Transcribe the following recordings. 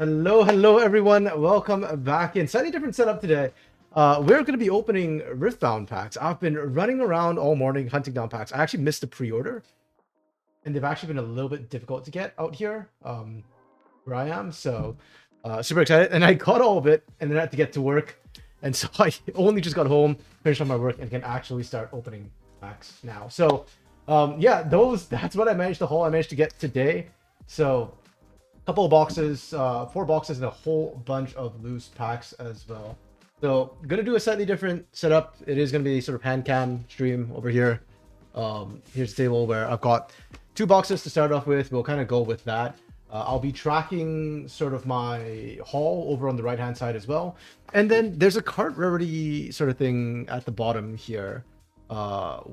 Hello everyone. Welcome back in. Slightly different setup today. We're going to be opening Riftbound packs. I've been running around all morning hunting down packs. I actually missed the pre-order, and they've actually been a little bit difficult to get out here, where I am. So, super excited. And I got all of it, and then I had to get to work, and so I only just got home, finished on my work, and can actually start opening packs now. So, yeah, that's what I managed to haul. I managed to get today. So. Couple of boxes, 4 boxes, and a whole bunch of loose packs as well. So gonna do a slightly different setup. It is gonna be sort of hand cam stream over here. Here's the table where I've got 2 boxes to start off with. We'll kind of go with that. I'll be tracking sort of my haul over on the right hand side as well. And then there's a card rarity sort of thing at the bottom here.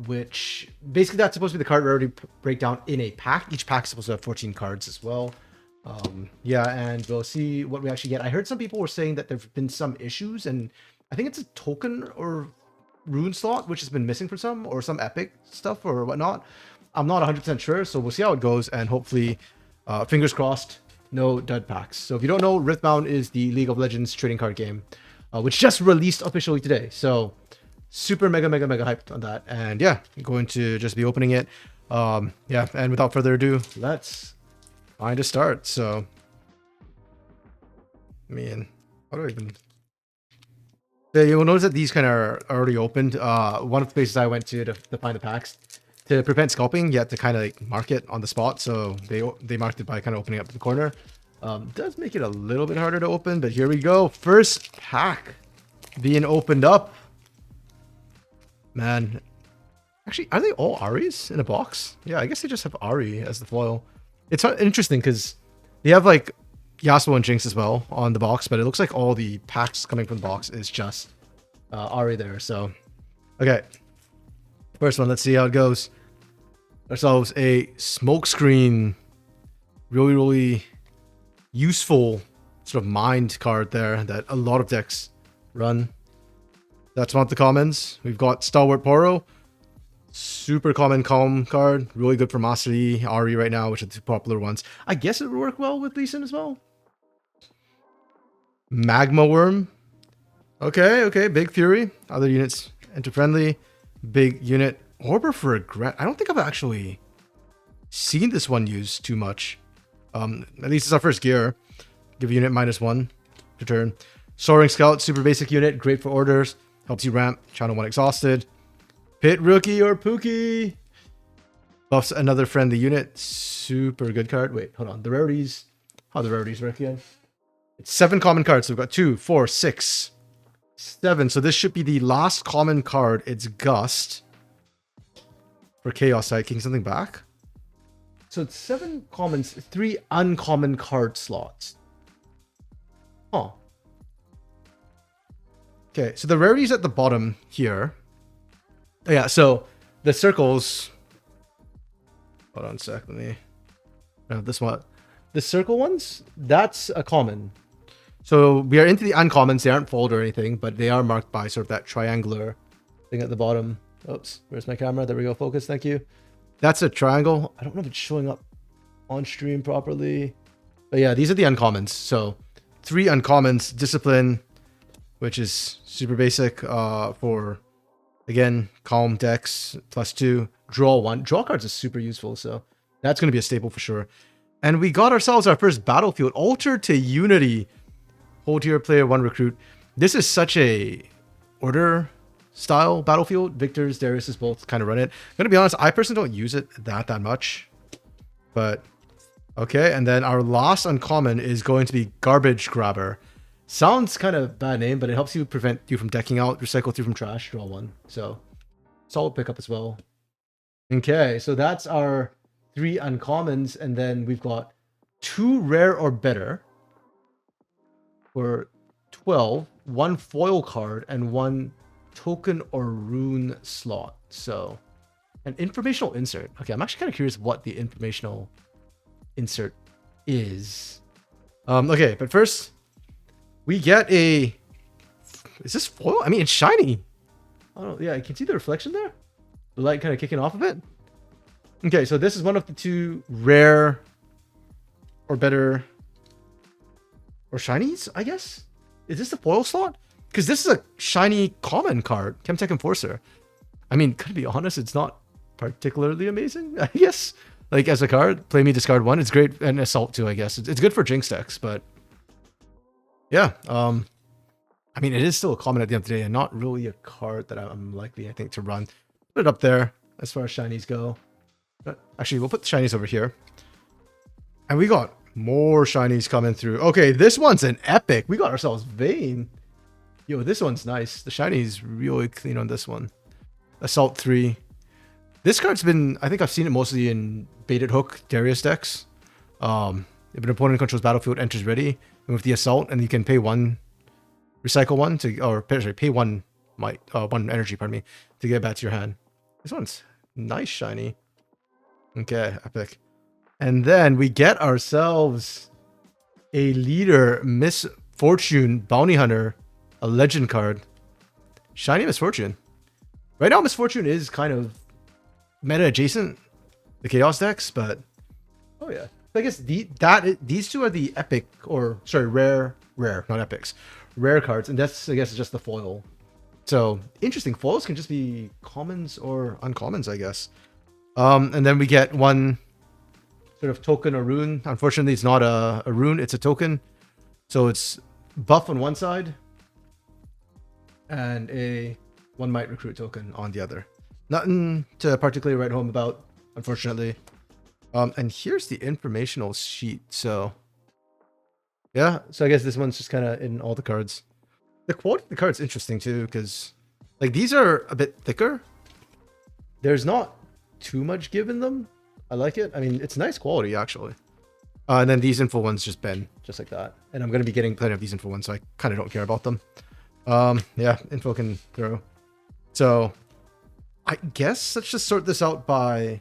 Which basically that's supposed to be the card rarity breakdown in a pack. Each pack is supposed to have 14 cards as well. Yeah, and we'll see what we actually get. I heard some people were saying that there've been some issues, and I think it's a token or rune slot which has been missing for some, or some epic stuff or whatnot. I'm not 100% sure, so we'll see how it goes, and hopefully, fingers crossed, no dud packs. So if you don't know, Riftbound is the League of Legends trading card game, which just released officially today. So super mega hyped on that, and yeah, I'm going to just be opening it. Yeah, and without further ado, let's find a start. So, I mean, how do I even? Yeah, you'll notice that these kind of are already opened. One of the places I went to find the packs, to prevent scalping, you have to kind of like mark it on the spot. So they marked it by kind of opening up the corner. Does make it a little bit harder to open, but here we go. First pack being opened up. Man, actually, are they all Aris in a box? Yeah, I guess they just have Ari as the foil. It's interesting because they have like Yasuo and Jinx as well on the box, but it looks like all the packs coming from the box is just Ari there. So, okay. First one, let's see how it goes. Ourselves a smokescreen. Really useful sort of mind card there that a lot of decks run. That's not the commons. We've got Stalwart Poro. Super common calm card, really good for Mastery, Ari right now, which are the 2 popular ones. I guess it would work well with Lee Sin as well. Magma Worm. Okay, Big Fury. Other units enter friendly. Big unit. Orbor for Regret. I don't think I've actually seen this one used too much. At least it's our first gear. Give a unit -1 to turn. Soaring Scout, super basic unit, great for orders. Helps you ramp. Channel 1 exhausted. Pit Rookie or Pookie. Buffs another friendly unit. Super good card. Wait, hold on. The rarities. How the rarities work again? It's 7 common cards. So we've got 2, 4, 6, 7. So this should be the last common card. It's Gust. For Chaos Side. Kicking something back. So it's 7 commons, 3 uncommon card slots. Huh. Okay, so the rarities at the bottom here. Yeah, so the circles. Hold on a sec. Let me. This one. The circle ones, that's a common. So we are into the uncommons. They aren't fold or anything, but they are marked by sort of that triangular thing at the bottom. Oops, where's my camera? There we go. Focus. Thank you. That's a triangle. I don't know if it's showing up on stream properly. But yeah, these are the uncommons. So 3 uncommons. Discipline, which is super basic for. Again, calm decks, +2, draw 1. Draw cards is super useful, so that's going to be a staple for sure. And we got ourselves our first battlefield, Altar to Unity. Hold here, player 1 recruit. This is such a order style battlefield. Victor's, Darius's both kind of run it. I'm going to be honest, I personally don't use it that much. But, okay, and then our last uncommon is going to be Garbage Grabber. Sounds kind of bad name, but it helps you prevent you from decking out, recycle through from trash, draw 1. So, solid pickup as well. Okay, so that's our 3 uncommons, and then we've got 2 rare or better for 12, 1 foil card, and 1 token or rune slot. So, an informational insert. Okay, I'm actually kind of curious what the informational insert is. Okay, but first. We get a... Is this foil? I mean, it's shiny. Oh, yeah, you can see the reflection there. The light kind of kicking off of it. Okay, so this is one of the 2 rare or better Or shinies, I guess? Is this the foil slot? Because this is a shiny common card, Chemtech Enforcer. I mean, to be honest, it's not particularly amazing, I guess. Like, as a card, play me, discard 1. It's great, and Assault too, I guess. It's good for Jinx decks, but... Yeah, I mean, it is still a common at the end of the day, and not really a card that I'm likely, I think, to run. Put it up there, as far as shinies go. But actually, we'll put the shinies over here. And we got more shinies coming through. Okay, this one's an epic. We got ourselves Vayne. Yo, this one's nice. The shiny's really clean on this one. Assault 3. This card's been, I think I've seen it mostly in Baited Hook Darius decks. If an opponent controls battlefield, enters ready, and with the Assault, and you can pay 1, recycle 1 to, or sorry, pay 1 might, 1 energy, pardon me, to get it back to your hand. This one's nice shiny. Okay, epic. And then we get ourselves a leader, Miss Fortune Bounty Hunter, a legend card. Shiny Misfortune. Right now, Misfortune is kind of meta adjacent, the Chaos decks, but oh yeah. I guess these two are the epic, or sorry, rare, not epics, rare cards, and that's, I guess, just the foil. So interesting. Foils can just be commons or uncommons, I guess. And then we get one sort of token or rune. Unfortunately, it's not a rune, it's a token. So it's buff on one side and a 1 might recruit token on the other. Nothing to particularly write home about, unfortunately. And here's the informational sheet. So yeah, so I guess this one's just kind of in all the cards. The quality of the card's interesting too, because like these are a bit thicker. There's not too much give in them. I like it. I mean, it's nice quality actually. And then these info ones just bend just like that. And I'm going to be getting plenty of these info ones, so I kind of don't care about them. Yeah, info can throw. So I guess let's just sort this out by...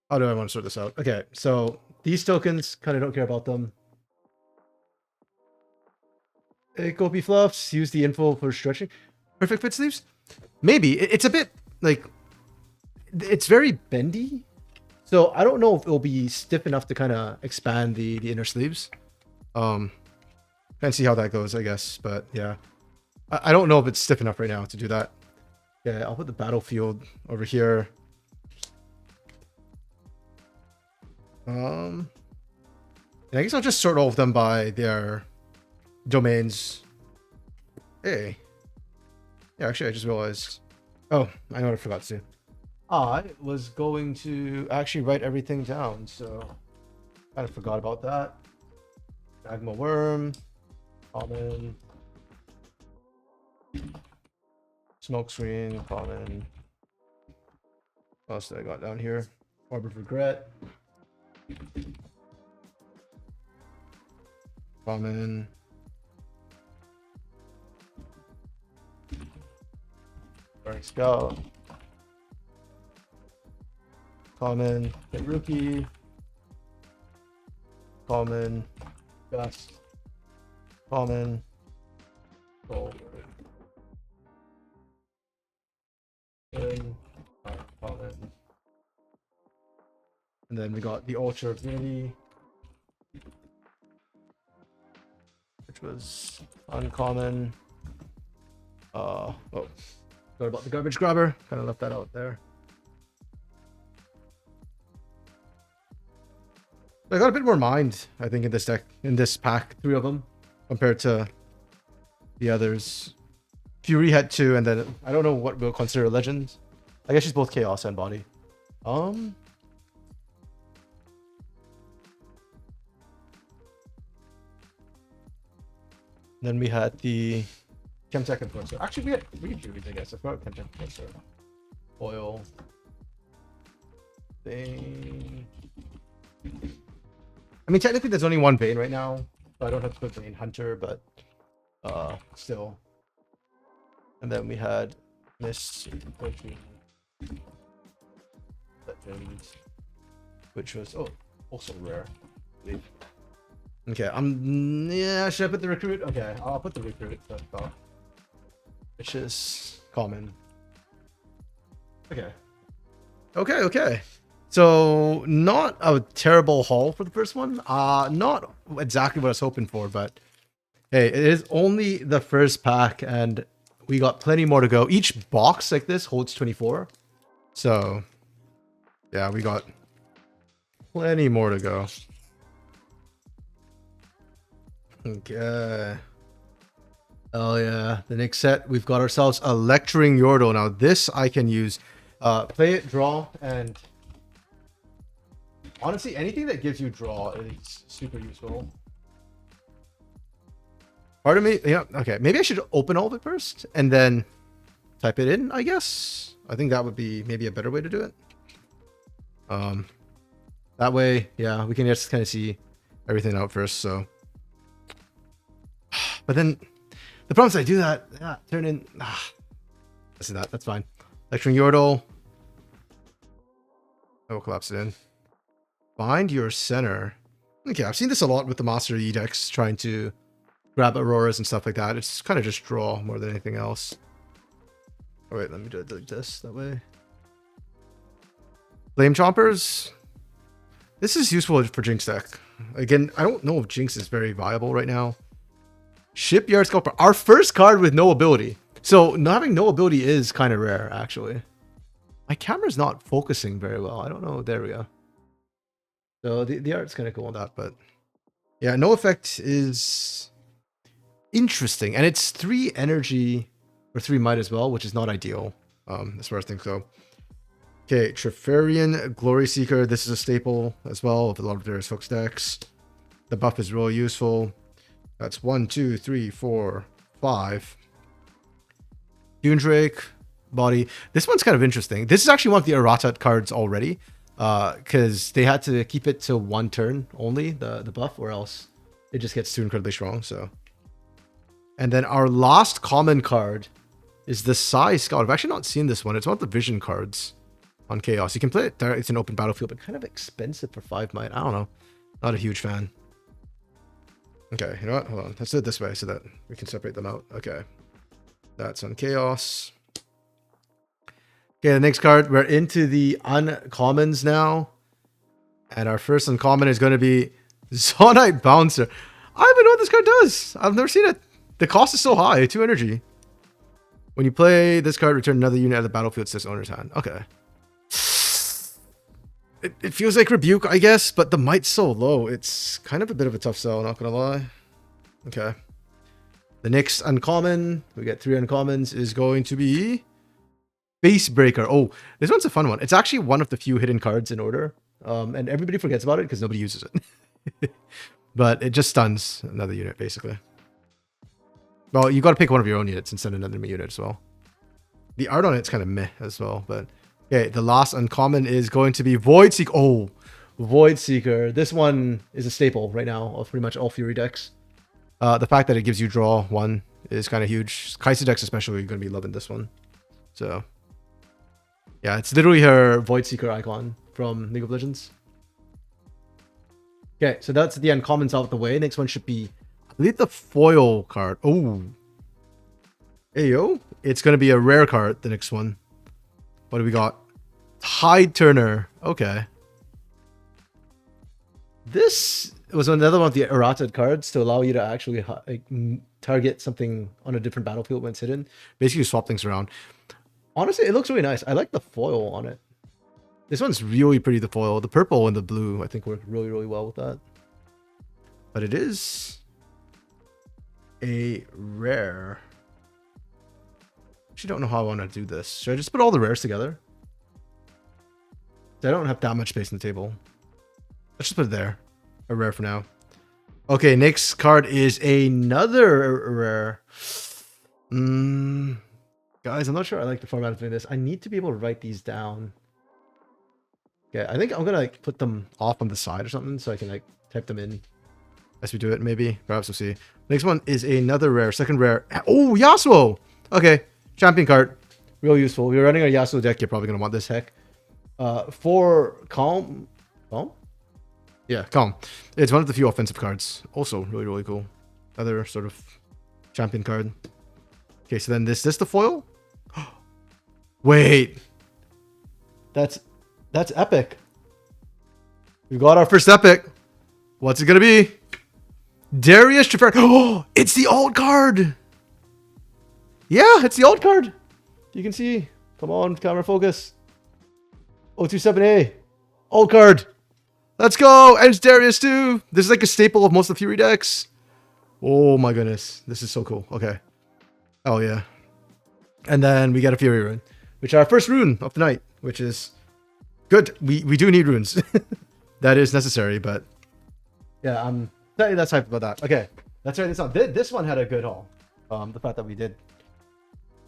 How do I want to sort this out? Okay, so these tokens, kind of don't care about them. Gopi Fluffs, use the info for stretching. Perfect Fit Sleeves? Maybe. It's a bit, like... It's very bendy. So I don't know if it'll be stiff enough to kind of expand the inner sleeves. Can't see how that goes, I guess. But yeah. I don't know if it's stiff enough right now to do that. Yeah, I'll put the battlefield over here. And I guess I'll just sort all of them by their domains. Hey. Yeah, actually, I just realized. Oh, I know what I forgot to do. I was going to actually write everything down, so kind of forgot about that. Magma Worm, common, Smoke Screen, common. What else did I got down here? Orb of Regret. Common. Burning Scout. Common. Hit Rookie. Common. Gust. Common. Gold. Common. And then we got the Ultra of Unity, which was uncommon. Oh, forgot about the Garbage Grabber. Kind of left that out there. I got a bit more mind, I think, in this deck, in this pack, 3 of them, compared to the others. Fury had 2, and then I don't know what we'll consider legends. I guess she's both Chaos and Body. Then we had the Chemtech Enforcer. Actually, we had 3 Furies, I guess. I forgot Chemtech Enforcer. Oil. Thing. I mean, technically, there's only 1 Vayne right now, so I don't have to put Vayne Hunter, but still. And then we had Miss Fortune Legend, which was also rare. Okay, yeah, should I put the recruit? Okay, I'll put the recruit, which is common. Okay. So not a terrible haul for the first one. Not exactly what I was hoping for, but hey, it is only the first pack, and we got plenty more to go. Each box like this holds 24. So yeah, we got plenty more to go. Okay. Oh yeah, the next set we've got ourselves a Lecturing Yordle. Now this I can use. Play it, draw, and honestly, anything that gives you draw is super useful. Part of me, yeah, okay. Maybe I should open all of it first and then type it in, I guess. I think that would be maybe a better way to do it. That way, yeah, we can just kind of see everything out first, so. But then, the problem is I do that, yeah, turn in, this is that, that's fine. Lecturing Yordle. I will collapse it in. Find your center. Okay, I've seen this a lot with the Master E decks, trying to grab Auroras and stuff like that. It's kind of just draw more than anything else. Oh wait, let me do it like this, that way. Flame Chompers. This is useful for Jinx deck. Again, I don't know if Jinx is very viable right now. Shipyard Sculptor. Our first card with no ability. So not having no ability is kind of rare, actually. My camera's not focusing very well. I don't know. There we go. So the art's kind of cool on that, but yeah, no effect is interesting. And it's 3 energy or 3 might as well, which is not ideal as far as things go. Okay, Trifarian Glory Seeker. This is a staple as well of a lot of various hooks decks. The buff is really useful. That's 1, 2, 3, 4, 5. Dune Drake, body. This one's kind of interesting. This is actually one of the errata cards already, because they had to keep it to 1 turn only, the buff, or else it just gets too incredibly strong. So, and then our last common card is the Sai Scout. I've actually not seen this one. It's one of the vision cards on Chaos. You can play it there. It's an open battlefield, but kind of expensive for 5 might. I don't know. Not a huge fan. Okay, you know what? Hold on. Let's do it this way so that we can separate them out. Okay. That's on Chaos. Okay, the next card. We're into the uncommons now. And our first uncommon is going to be Zonite Bouncer. I don't even know what this card does. I've never seen it. The cost is so high. 2 energy. When you play this card, return another unit at the battlefield to its owner's hand. Okay. It feels like Rebuke, I guess, but the might's so low. It's kind of a bit of a tough sell, not gonna lie. Okay. The next uncommon, we get 3 uncommons, is going to be Face Breaker. Oh, this one's a fun one. It's actually one of the few hidden cards in order. And everybody forgets about it because nobody uses it. But it just stuns another unit, basically. Well, you got to pick one of your own units and send another unit as well. The art on it's kind of meh as well, but okay, the last uncommon is going to be Void Seeker. Oh, Void Seeker. This one is a staple right now of pretty much all Fury decks. The fact that it gives you draw 1 is kind of huge. Kai'Sa decks especially are going to be loving this one. So, yeah, it's literally her Void Seeker icon from League of Legends. Okay, so that's the uncommons out of the way. Next one should be, I believe, the foil card. Oh, hey yo, it's going to be a rare card, the next one. What do we got? Tide Turner. Okay. This was another one of the errata cards to allow you to actually target something on a different battlefield when it's hidden. Basically swap things around. Honestly, it looks really nice. I like the foil on it. This one's really pretty, the foil. The purple and the blue, I think, work really, really well with that. But it is a rare. Actually don't know how I want to do this. Should I just put all the rares together? I don't have that much space on the table. Let's just put it there. A rare for now. Okay, next card is another rare. Guys, I'm not sure I like the format of doing this. I need to be able to write these down. Okay, I think I'm gonna like put them off on the side or something so I can like type them in as we do it, maybe. Perhaps we'll see. Next one is another rare, second rare. Oh, Yasuo! Okay. Champion card, real useful. If you're running a Yasuo deck, you're probably gonna want this heck. For Calm, yeah, Calm. It's one of the few offensive cards. Also, really, really cool. Other sort of champion card. Okay, so then this the foil. Wait, that's epic. We got our first epic. What's it gonna be? Darius Traffer. Oh, it's the alt card. Yeah, it's the alt card. You can see. Come on, camera focus. 027A. Alt card. Let's go. And it's Darius too. This is like a staple of most of the Fury decks. Oh my goodness. This is so cool. Okay. Oh yeah. And then we get a Fury rune, which is our first rune of the night, which is good. We do need runes. That is necessary, but yeah, I'm that's hyped about that. Okay. Let's write this on. This one had a good haul. The fact that we did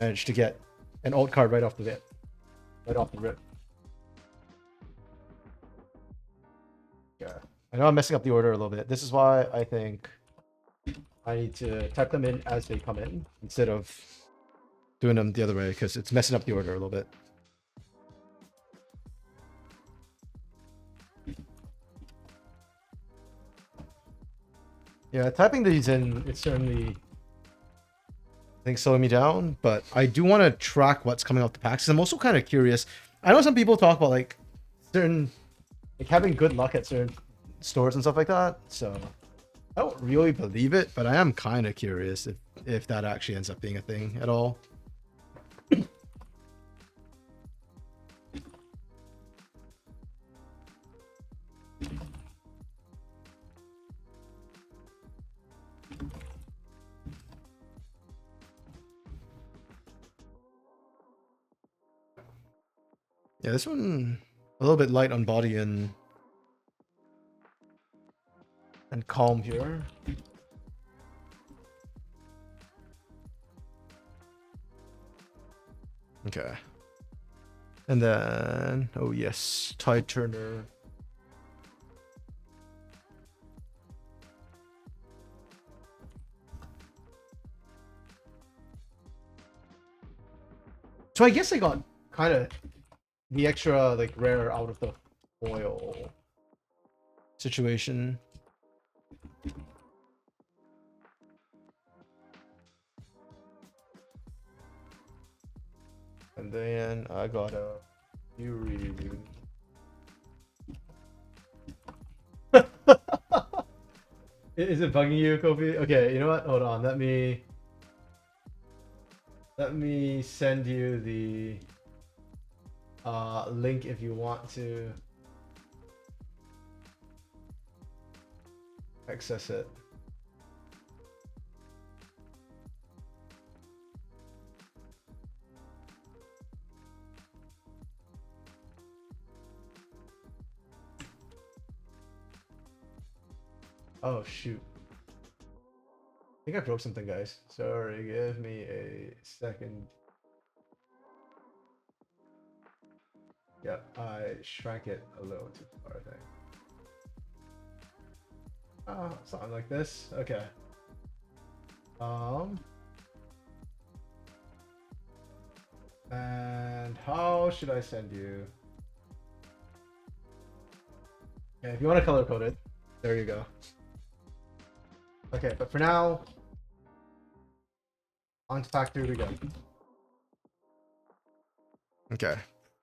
manage to get an alt card right off the rip. Right off the rip. Yeah. I know I'm messing up the order a little bit. This is why I think I need to type them in as they come in instead of doing them the other way, because it's messing up the order a little bit. Yeah, typing these in, it's certainly, I think, slowing me down, but I do want to track what's coming off the packs. I'm also kind of curious. I know some people talk about like certain, like having good luck at certain stores and stuff like that. So I don't really believe it, but I am kind of curious if that actually ends up being a thing at all. Yeah, this one a little bit light on body and calm here. Okay. And then, oh yes, Tide Turner. So I guess I got kind of the extra like rare out of the foil situation. And then I got a Fury. Is it bugging you, Kofi? Okay, you know what? Hold on. Let me send you the link if you want to access it. Oh shoot. I think I broke something, guys. Sorry, give me a second. Yep, I shrank it a little too far, I think. Something like this. Okay. And how should I send you? Yeah, if you want to color code it, there you go. Okay, but for now, on to pack 3 we go. Okay.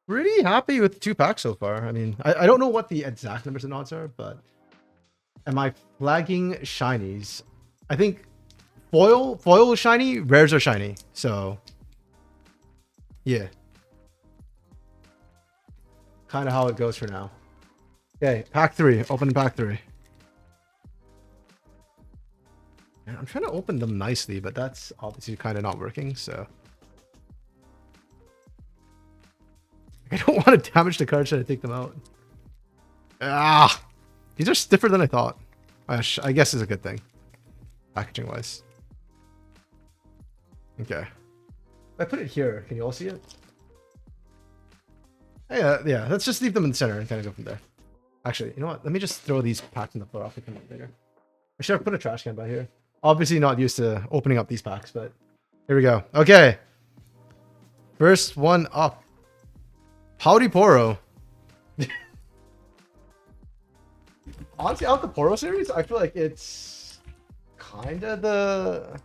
Pretty happy with 2 packs so far. I mean, I don't know what the exact numbers and odds are, but am I flagging shinies? I think foil is shiny, rares are shiny. So yeah. Kind of how it goes for now. Okay, pack 3. Open pack 3. I'm trying to open them nicely, but that's obviously kind of not working, so. I don't want to damage the cards trying to take them out. Ah! These are stiffer than I thought. I guess is a good thing. Packaging-wise. Okay. If I put it here, can you all see it? Yeah, let's just leave them in the center and kind of go from there. Actually, you know what? Let me just throw these packs on the floor. I'll pick them up later. I should have put a trash can by here. Obviously not used to opening up these packs, but here we go. Okay. First one up. Howdy Poro. Honestly, out of the Poro series, I feel like it's kind of the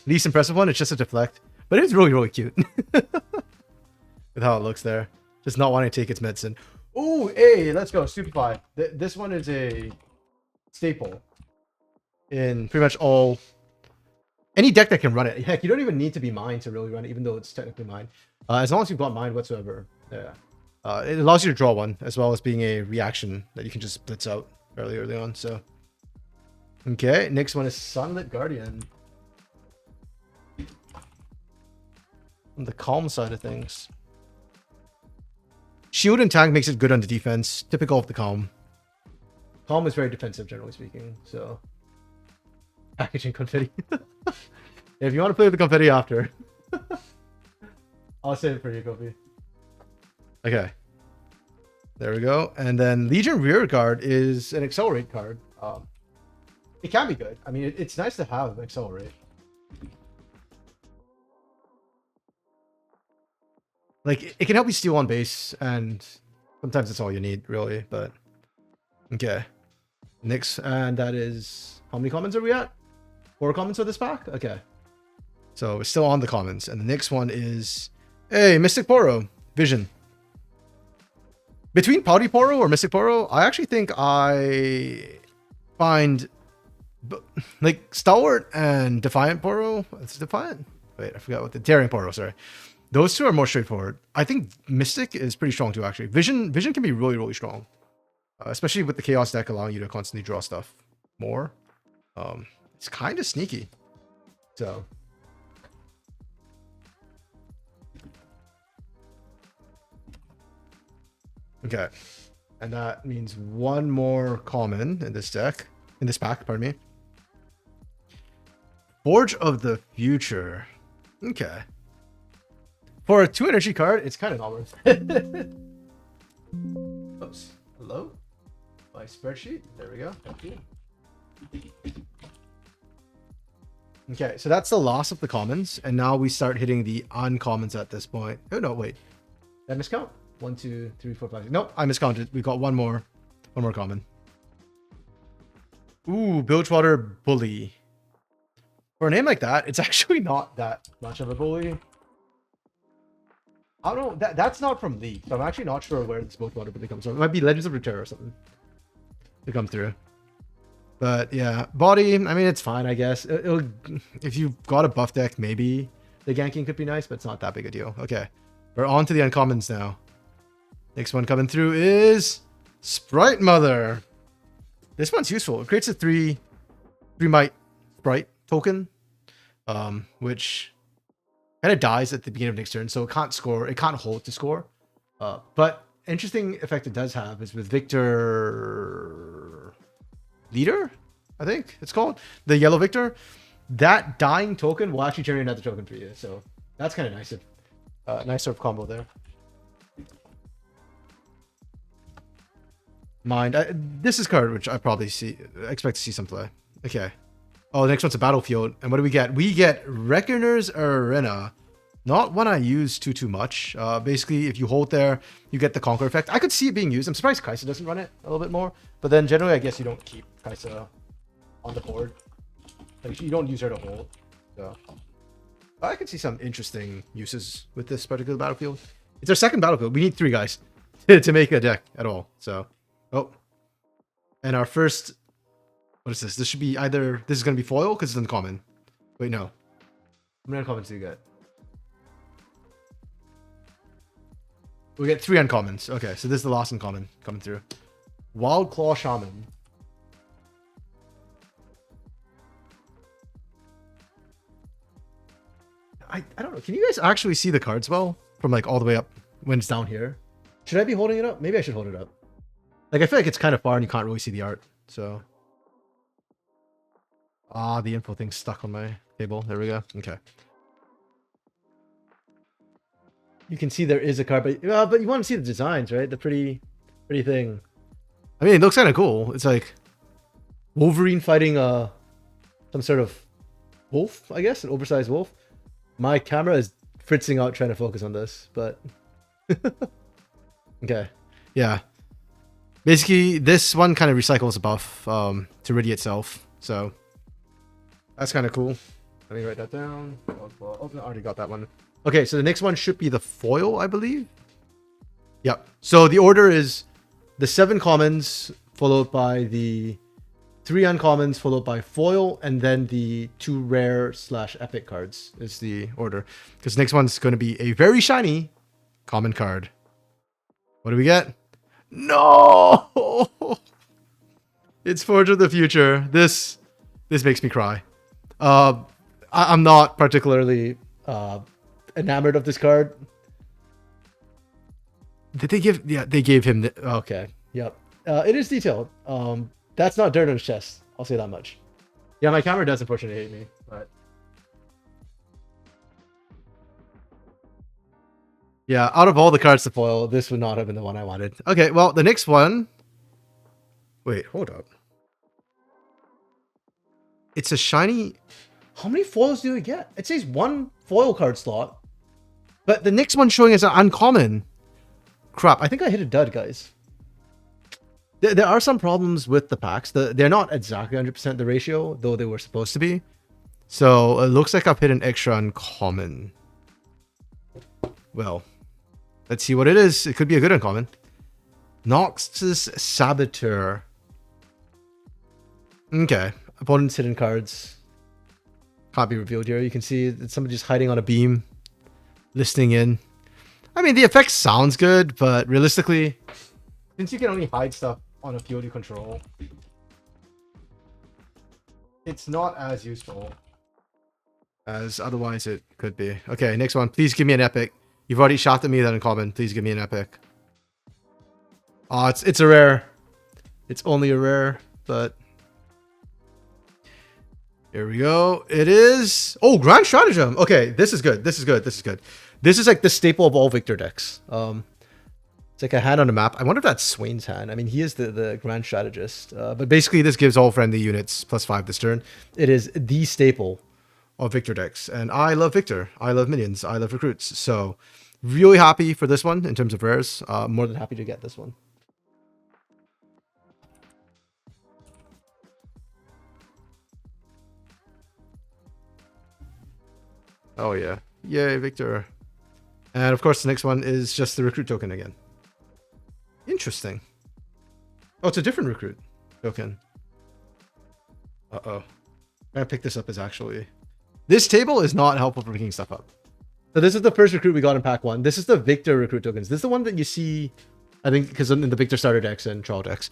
least impressive one. It's just a deflect, but it's really, really cute with how it looks there. Just not wanting to take its medicine. Oh, hey, let's go. Stupefy. This one is a staple in pretty much all any deck that can run it. Heck, you don't even need to be mine to really run it, even though it's technically mine. As long as you've got mine whatsoever. Yeah. It allows you to draw one, as well as being a reaction that you can just blitz out fairly early on. So, okay, next one is Sunlit Guardian. On the calm side of things, shield and tank makes it good on the defense. Typical of the calm. Calm is very defensive, generally speaking. So, packaging confetti. If you want to play with the confetti after, I'll save it for you, Kofi. Okay. There we go. And then Legion Rear Guard is an accelerate card. It can be good. I mean, it's nice to have accelerate. Like, it can help you steal on base, and sometimes that's all you need, really. But, okay. Next, and that is... How many commons are we at? 4 commons for this pack? Okay. So, we're still on the commons. And the next one is... Hey, Mystic Poro. Vision. Between Pouty Poro or Mystic Poro, I actually think I find... Like, Stalwart and Defiant Poro... It's Defiant? Wait, I forgot what the... Daring Poro, sorry. Those two are more straightforward. I think Mystic is pretty strong too, actually. Vision can be really, really strong. Especially with the Chaos deck allowing you to constantly draw stuff more. It's kind of sneaky. So. Okay. And that means one more common in this deck. In this pack, pardon me. Forge of the Future. Okay. For a 2 energy card, it's kind of not worth it. Oops. Hello? My spreadsheet. There we go. Thank you. Okay, so that's the loss of the commons, and now we start hitting the uncommons at this point. Oh no, wait. Did I miscount? 1, 2, 3, 4, 5. Nope, I miscounted. We got one more common. Ooh, Bilgewater Bully. For a name like that, it's actually not that much of a bully. I don't know. That's not from League, so I'm actually not sure where this Bilgewater Bully comes from. It might be Legends of Runeterra or something to come through. But yeah, body. I mean, it's fine, I guess. If you've got a buff deck, maybe the ganking could be nice, but it's not that big a deal. Okay, we're on to the uncommons now. Next one coming through is Sprite Mother. This one's useful. It creates a 3 might Sprite token, which kind of dies at the beginning of next turn, so it can't score. It can't hold to score. But interesting effect it does have is with Victor Leader, I think it's called, the yellow Victor. That dying token will actually generate another token for you, so that's kind of nice. Nice sort of combo there. Mind, this is card which I probably expect to see some play. Okay. Oh, the next one's a battlefield, and what do we get? We get Reckoner's Arena. Not one I use too much. Basically, if you hold there, you get the Conquer effect. I could see it being used. I'm surprised Kaisa doesn't run it a little bit more. But then generally, I guess you don't keep Kaisa on the board. Like, you don't use her to hold. So I could see some interesting uses with this particular battlefield. It's our second battlefield. We need 3 guys to make a deck at all. So, oh, and our first. What is this? This should be either... This is going to be foil because it's uncommon. Wait, no. How many uncommons do you get? We get 3 uncommons. Okay, so this is the last uncommon coming through. Wild Claw Shaman. I don't know. Can you guys actually see the cards well? From like all the way up when it's down here? Should I be holding it up? Maybe I should hold it up. Like, I feel like it's kind of far and you can't really see the art. So... Ah, the info thing's stuck on my table. There we go. Okay. You can see there is a card, but you want to see the designs, right? The pretty thing. I mean, it looks kind of cool. It's like Wolverine fighting some sort of wolf, I guess, an oversized wolf. My camera is fritzing out trying to focus on this, but okay, yeah. Basically, this one kind of recycles a buff to ready itself, so. That's kind of cool. Let me write that down. Oh, I already got that one. Okay, so the next one should be the foil, I believe. Yep. So the order is the 7 commons followed by the 3 uncommons followed by foil, and then the 2 rare / epic cards is the order. Because next one's going to be a very shiny common card. What do we get? No! It's Forge of the Future. This makes me cry. I'm not particularly enamored of this card. Did they give? Yeah, they gave him. Okay. Yep. It is detailed. That's not dirt on his chest. I'll say that much. Yeah, my camera does unfortunately hate me, but yeah, out of all the cards to foil, this would not have been the one I wanted. Okay, well, the next one. Wait, hold up. It's a shiny. How many foils do we get? It says 1 foil card slot, but the next one showing is an uncommon. Crap, I think I hit a dud, guys. There are some problems with the packs. They're not exactly 100% the ratio, though they were supposed to be. So it looks like I've hit an extra uncommon. Well, let's see what it is. It could be a good uncommon. Noxus Saboteur. Okay. Opponent's hidden cards. Can't be revealed here. You can see that somebody just hiding on a beam. Listening in. I mean, the effect sounds good, but realistically, since you can only hide stuff on a VOD control, it's not as useful as otherwise it could be. Okay, next one. Please give me an epic. You've already shot at me that uncommon. Please give me an epic. Oh, it's a rare. It's only a rare, but here we go. It is. Oh, Grand Stratagem. Okay, this is good. This is good. This is good. This is like the staple of all Victor decks. It's like a hand on a map. I wonder if that's Swain's hand. I mean, he is the Grand Strategist. But basically, this gives all friendly units +5 this turn. It is the staple of Victor decks. And I love Victor. I love minions. I love recruits. So really happy for this one in terms of rares. More than happy to get this one. Oh, yeah. Yay, Victor. And of course, the next one is just the recruit token again. Interesting. Oh, it's a different recruit token. Uh-oh. I'm gonna pick this up as actually... This table is not helpful for picking stuff up. So this is the first recruit we got in pack 1. This is the Victor recruit tokens. This is the one that you see, I think, because in the Victor starter decks and trial decks.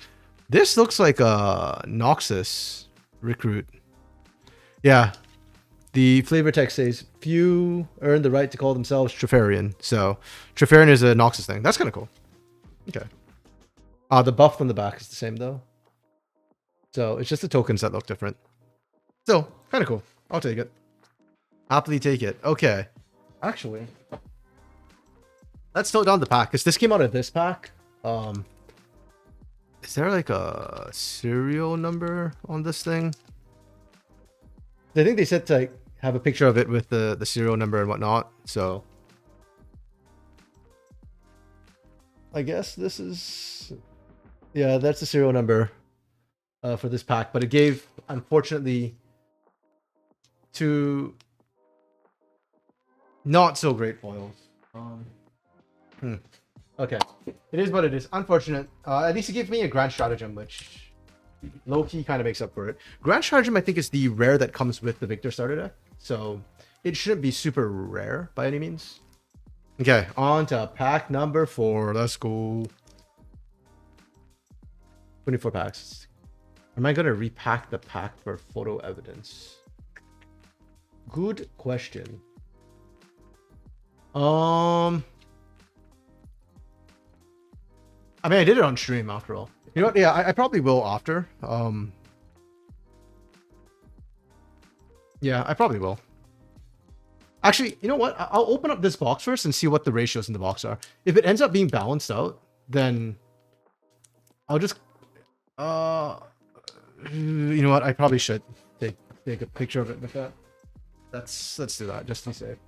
This looks like a Noxus recruit. Yeah. The flavor text says, few earn the right to call themselves Treferian. So Treferian is a Noxus thing. That's kind of cool. Okay. The buff on the back is the same though. So it's just the tokens that look different. Still, kind of cool. I'll take it. Happily take it. Okay. Actually, let's note down the pack, because this came out of this pack. Is there like a serial number on this thing? I think they said to like, have a picture of it with the serial number and whatnot. So I guess this is... Yeah, that's the serial number for this pack. But it gave, unfortunately, 2 not so great foils. Okay. It is what it is. Unfortunate. At least it gave me a Grand Stratagem, which low-key kind of makes up for it. Grand Stratagem, I think, is the rare that comes with the Victor starter deck. So it shouldn't be super rare by any means. Okay, on to pack number 4. Let's go. 24 packs. Am I going to repack the pack for photo evidence? Good question. I mean, I did it on stream after all. You know what? Yeah, I probably will after. Yeah, I probably will. Actually, you know what? I'll open up this box first and see what the ratios in the box are. If it ends up being balanced out, then I'll just... you know what? I probably should take a picture of it with that. Let's do that just to be safe.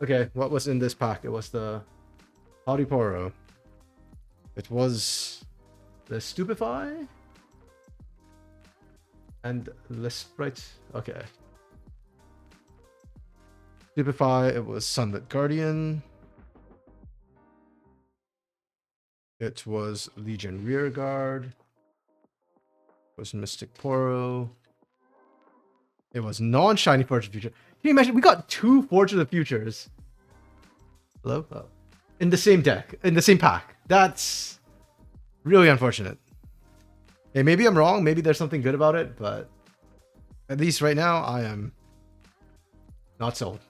Okay, what was in this pack? It was the Howdy Poro. It was the Stupefy and the Sprite. Okay. Stupefy, it was Sunlit Guardian. It was Legion Rearguard. It was Mystic Poro. It was non-shiny Forge of the Future. Can you imagine? We got 2 Forge of the Futures. Hello? Oh. In the same deck. In the same pack. That's really unfortunate. Hey, maybe I'm wrong. Maybe there's something good about it, but at least right now, I am not sold,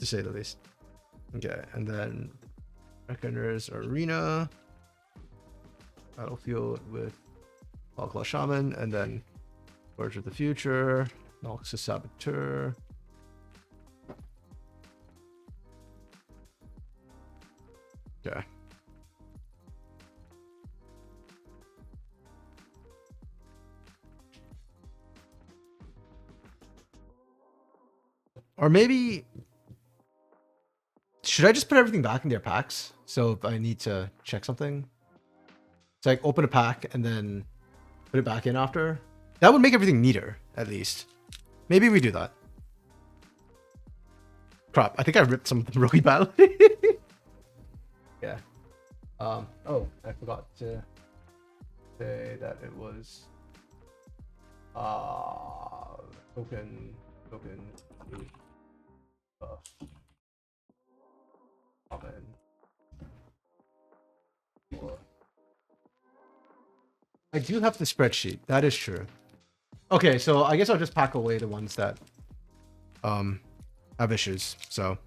to say the least. Okay, and then Reckoner's Arena. Battlefield with Claw Shaman, and then Forge of the Future. Noxus Saboteur. Okay. Or maybe... Should I just put everything back in their packs? So if I need to check something? So like open a pack and then put it back in after? That would make everything neater, at least. Maybe we do that. Crap, I think I ripped some of the rookie battle. Yeah. Oh, I forgot to say that it was token common. I do have the spreadsheet. That is true. Okay, so I guess I'll just pack away the ones that have issues. So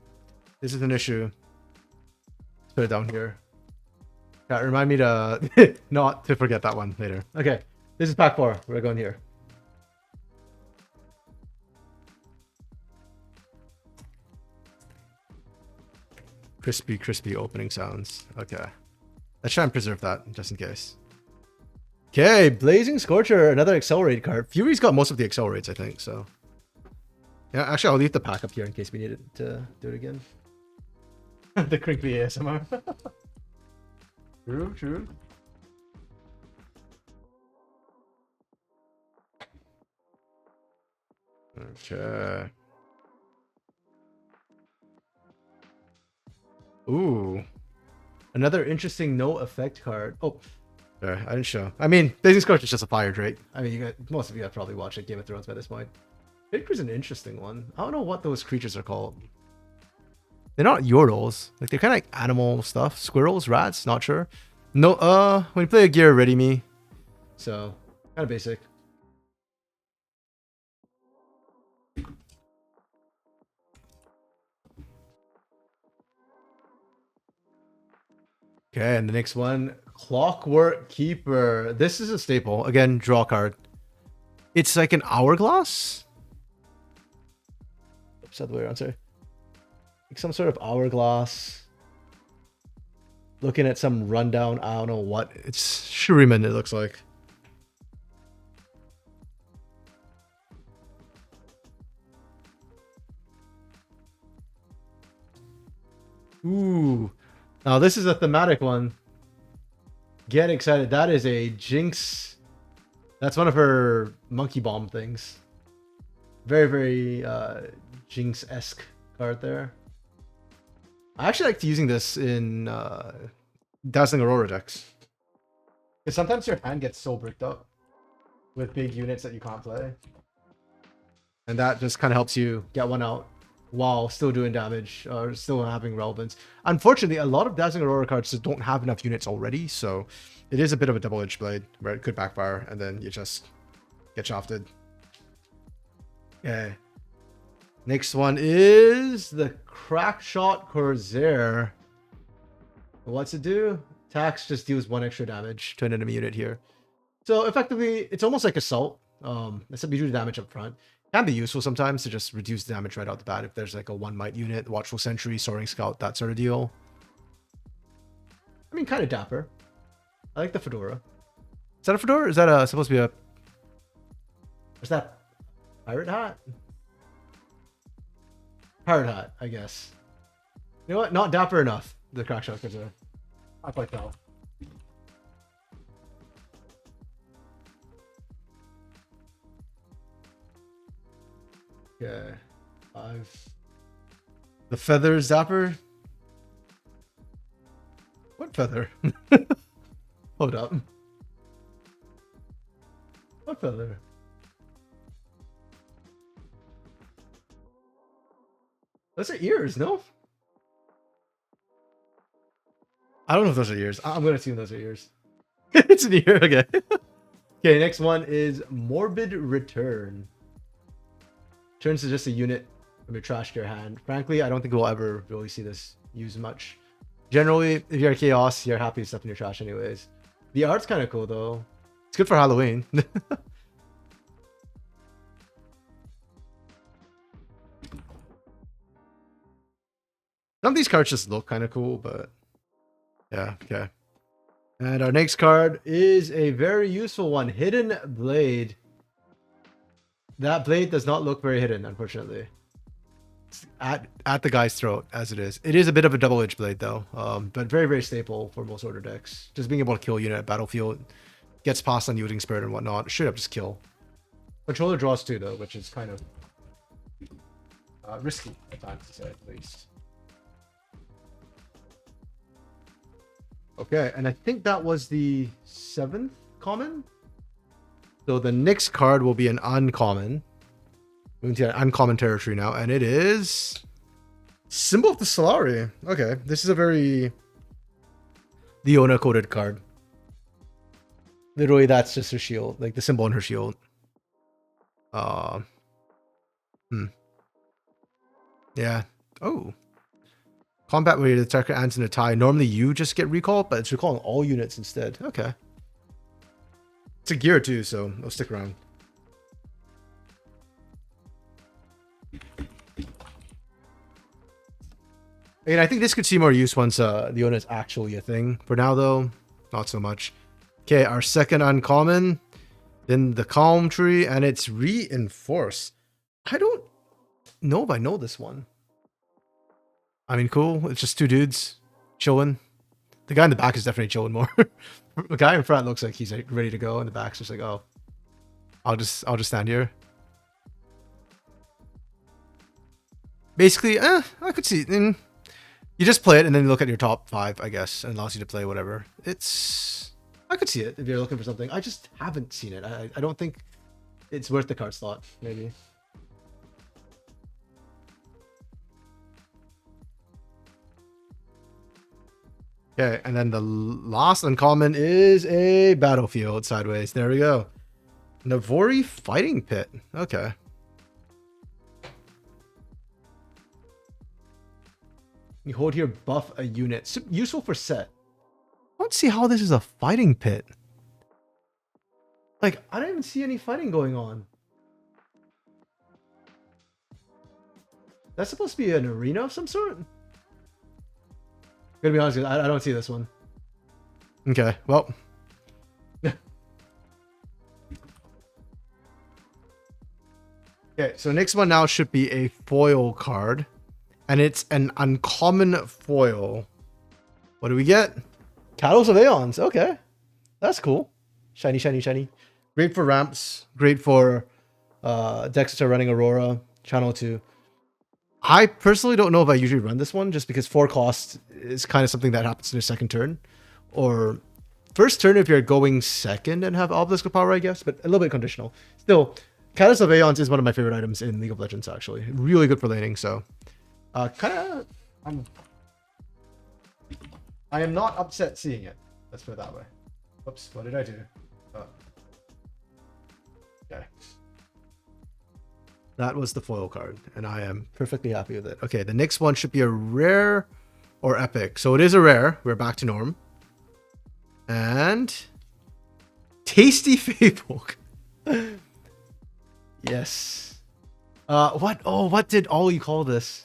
this is an issue. Let's put it down here. Yeah, remind me to not to forget that one later. Okay, this is pack 4. We're going here. Crispy opening sounds. Okay, let's try and preserve that just in case. Okay, Blazing Scorcher, another accelerate card. Fury's got most of the accelerates, I think, so. Yeah, actually, I'll leave the pack up here in case we need it to do it again. The crinkly ASMR. True. Okay. Ooh. Another interesting no effect card. Oh. Sorry, I didn't show. I mean, Blazing Scorch is just a fire Drake. I mean, most of you have probably watched Game of Thrones by this point. Baker's an interesting one. I don't know what those creatures are called. They're not Yordles. Like, they're kind of like animal stuff. Squirrels, rats, not sure. No, when you play a gear, ready me. So, kind of basic. Okay, and the next one, Clockwork Keeper. This is a staple. Again, draw card. It's like an hourglass. Oops, other way around, sorry. Like some sort of hourglass. Looking at some rundown, I don't know what. It's Shuriman, it looks like. Ooh. Now this is a thematic one. Get excited. That is a Jinx. That's one of her monkey bomb things. Very, very Jinx-esque card there. I actually like using this in Dazzling Aurora decks. Because sometimes your hand gets so bricked up with big units that you can't play. And that just kind of helps you get one out while still doing damage or still having relevance. Unfortunately, a lot of Dazzling Aurora cards just don't have enough units already, so it is a bit of a double-edged blade where it could backfire and then you just get shafted. Okay. Next one is the Crackshot Corsair. What's it do? Tax just deals 1 extra damage to an enemy unit here. So effectively, it's almost like Assault. Except you do the damage up front. Can be useful sometimes to just reduce damage right out the bat if there's like a 1 might unit, Watchful Sentry, Soaring Scout, that sort of deal. I mean, kind of dapper. I like the fedora. Is that a fedora? Or is that supposed to be a... What's that? Pirate hat? Pirate hat, I guess. You know what? Not dapper enough. The Crackshot Corsair. I quite tell. Okay. 5. The feather zapper? What feather? Hold up. What feather? Those are ears, no? I don't know if those are ears. I'm gonna assume those are ears. It's an ear, okay. Okay, next one is Morbid Return. Turns to just a unit of your trash to your hand. Frankly, I don't think we'll ever really see this used much. Generally, if you're Chaos, you're happy with stuff in your trash anyways. The art's kind of cool though. It's good for Halloween. Some of these cards just look kind of cool, but yeah, okay. And our next card is a very useful one, Hidden Blade. That blade does not look very hidden, unfortunately. It's at the guy's throat, as it is. It is a bit of a double-edged blade, though, but very, very staple for most order decks. Just being able to kill a unit at battlefield, gets past on Yielding Spirit and whatnot. Straight up just kill. Controller draws too, though, which is kind of risky at times, to say at least. Okay, and I think that was the 7th common. So the next card will be an uncommon. Moving to uncommon territory now, and it is Symbol of the Solari. Okay, this is a very Leona coded card. Literally, that's just her shield, like the symbol on her shield. Yeah. Oh. Combat where the attacker ends in a tie. Normally you just get recalled, but it's recalling all units instead. Okay. It's a gear too, so I'll stick around. And I think this could see more use once the owner is actually a thing. For now, though, not so much. Okay, our second uncommon. Then the Calm Tree, and it's Reinforce. I don't know if I know this one. I mean, cool. It's just two dudes chilling. The guy in the back is definitely chilling more. The guy in front looks like he's like ready to go, and the back's just like, oh, I'll just stand here. Basically, I could see. You just play it and then you look at your top 5, I guess, and allows you to play whatever. I could see it if you're looking for something. I just haven't seen it. I don't think it's worth the card slot, maybe. Okay, and then the last uncommon is a Battlefield Sideways. There we go. Navori Fighting Pit. Okay. You hold here, buff a unit. Useful for set. I don't see how this is a fighting pit. Like, I don't even see any fighting going on. That's supposed to be an arena of some sort? Gonna be honest, I don't see this one. Okay, well. Okay, so next one now should be a foil card. And it's an uncommon foil. What do we get? Catalyst of Aeons. Okay. That's cool. Shiny, shiny, shiny. Great for ramps. Great for decks that are running Aurora. Channel 2. I personally don't know if I usually run this one, just because 4 cost is kind of something that happens in your second turn. Or first turn if you're going second and have Obelisk of Power, I guess. But a little bit conditional. Still, Catalyst of Aeons is one of my favorite items in League of Legends, actually. Really good for laning, so... I am not upset seeing it. Let's put it that way. Oops, what did I do? Okay. That was the foil card, and I am perfectly happy with it. Okay, the next one should be a rare or epic. So it is a rare. We're back to norm. And Tasty Fayfolk. Yes. What? Oh, what did Ollie call this?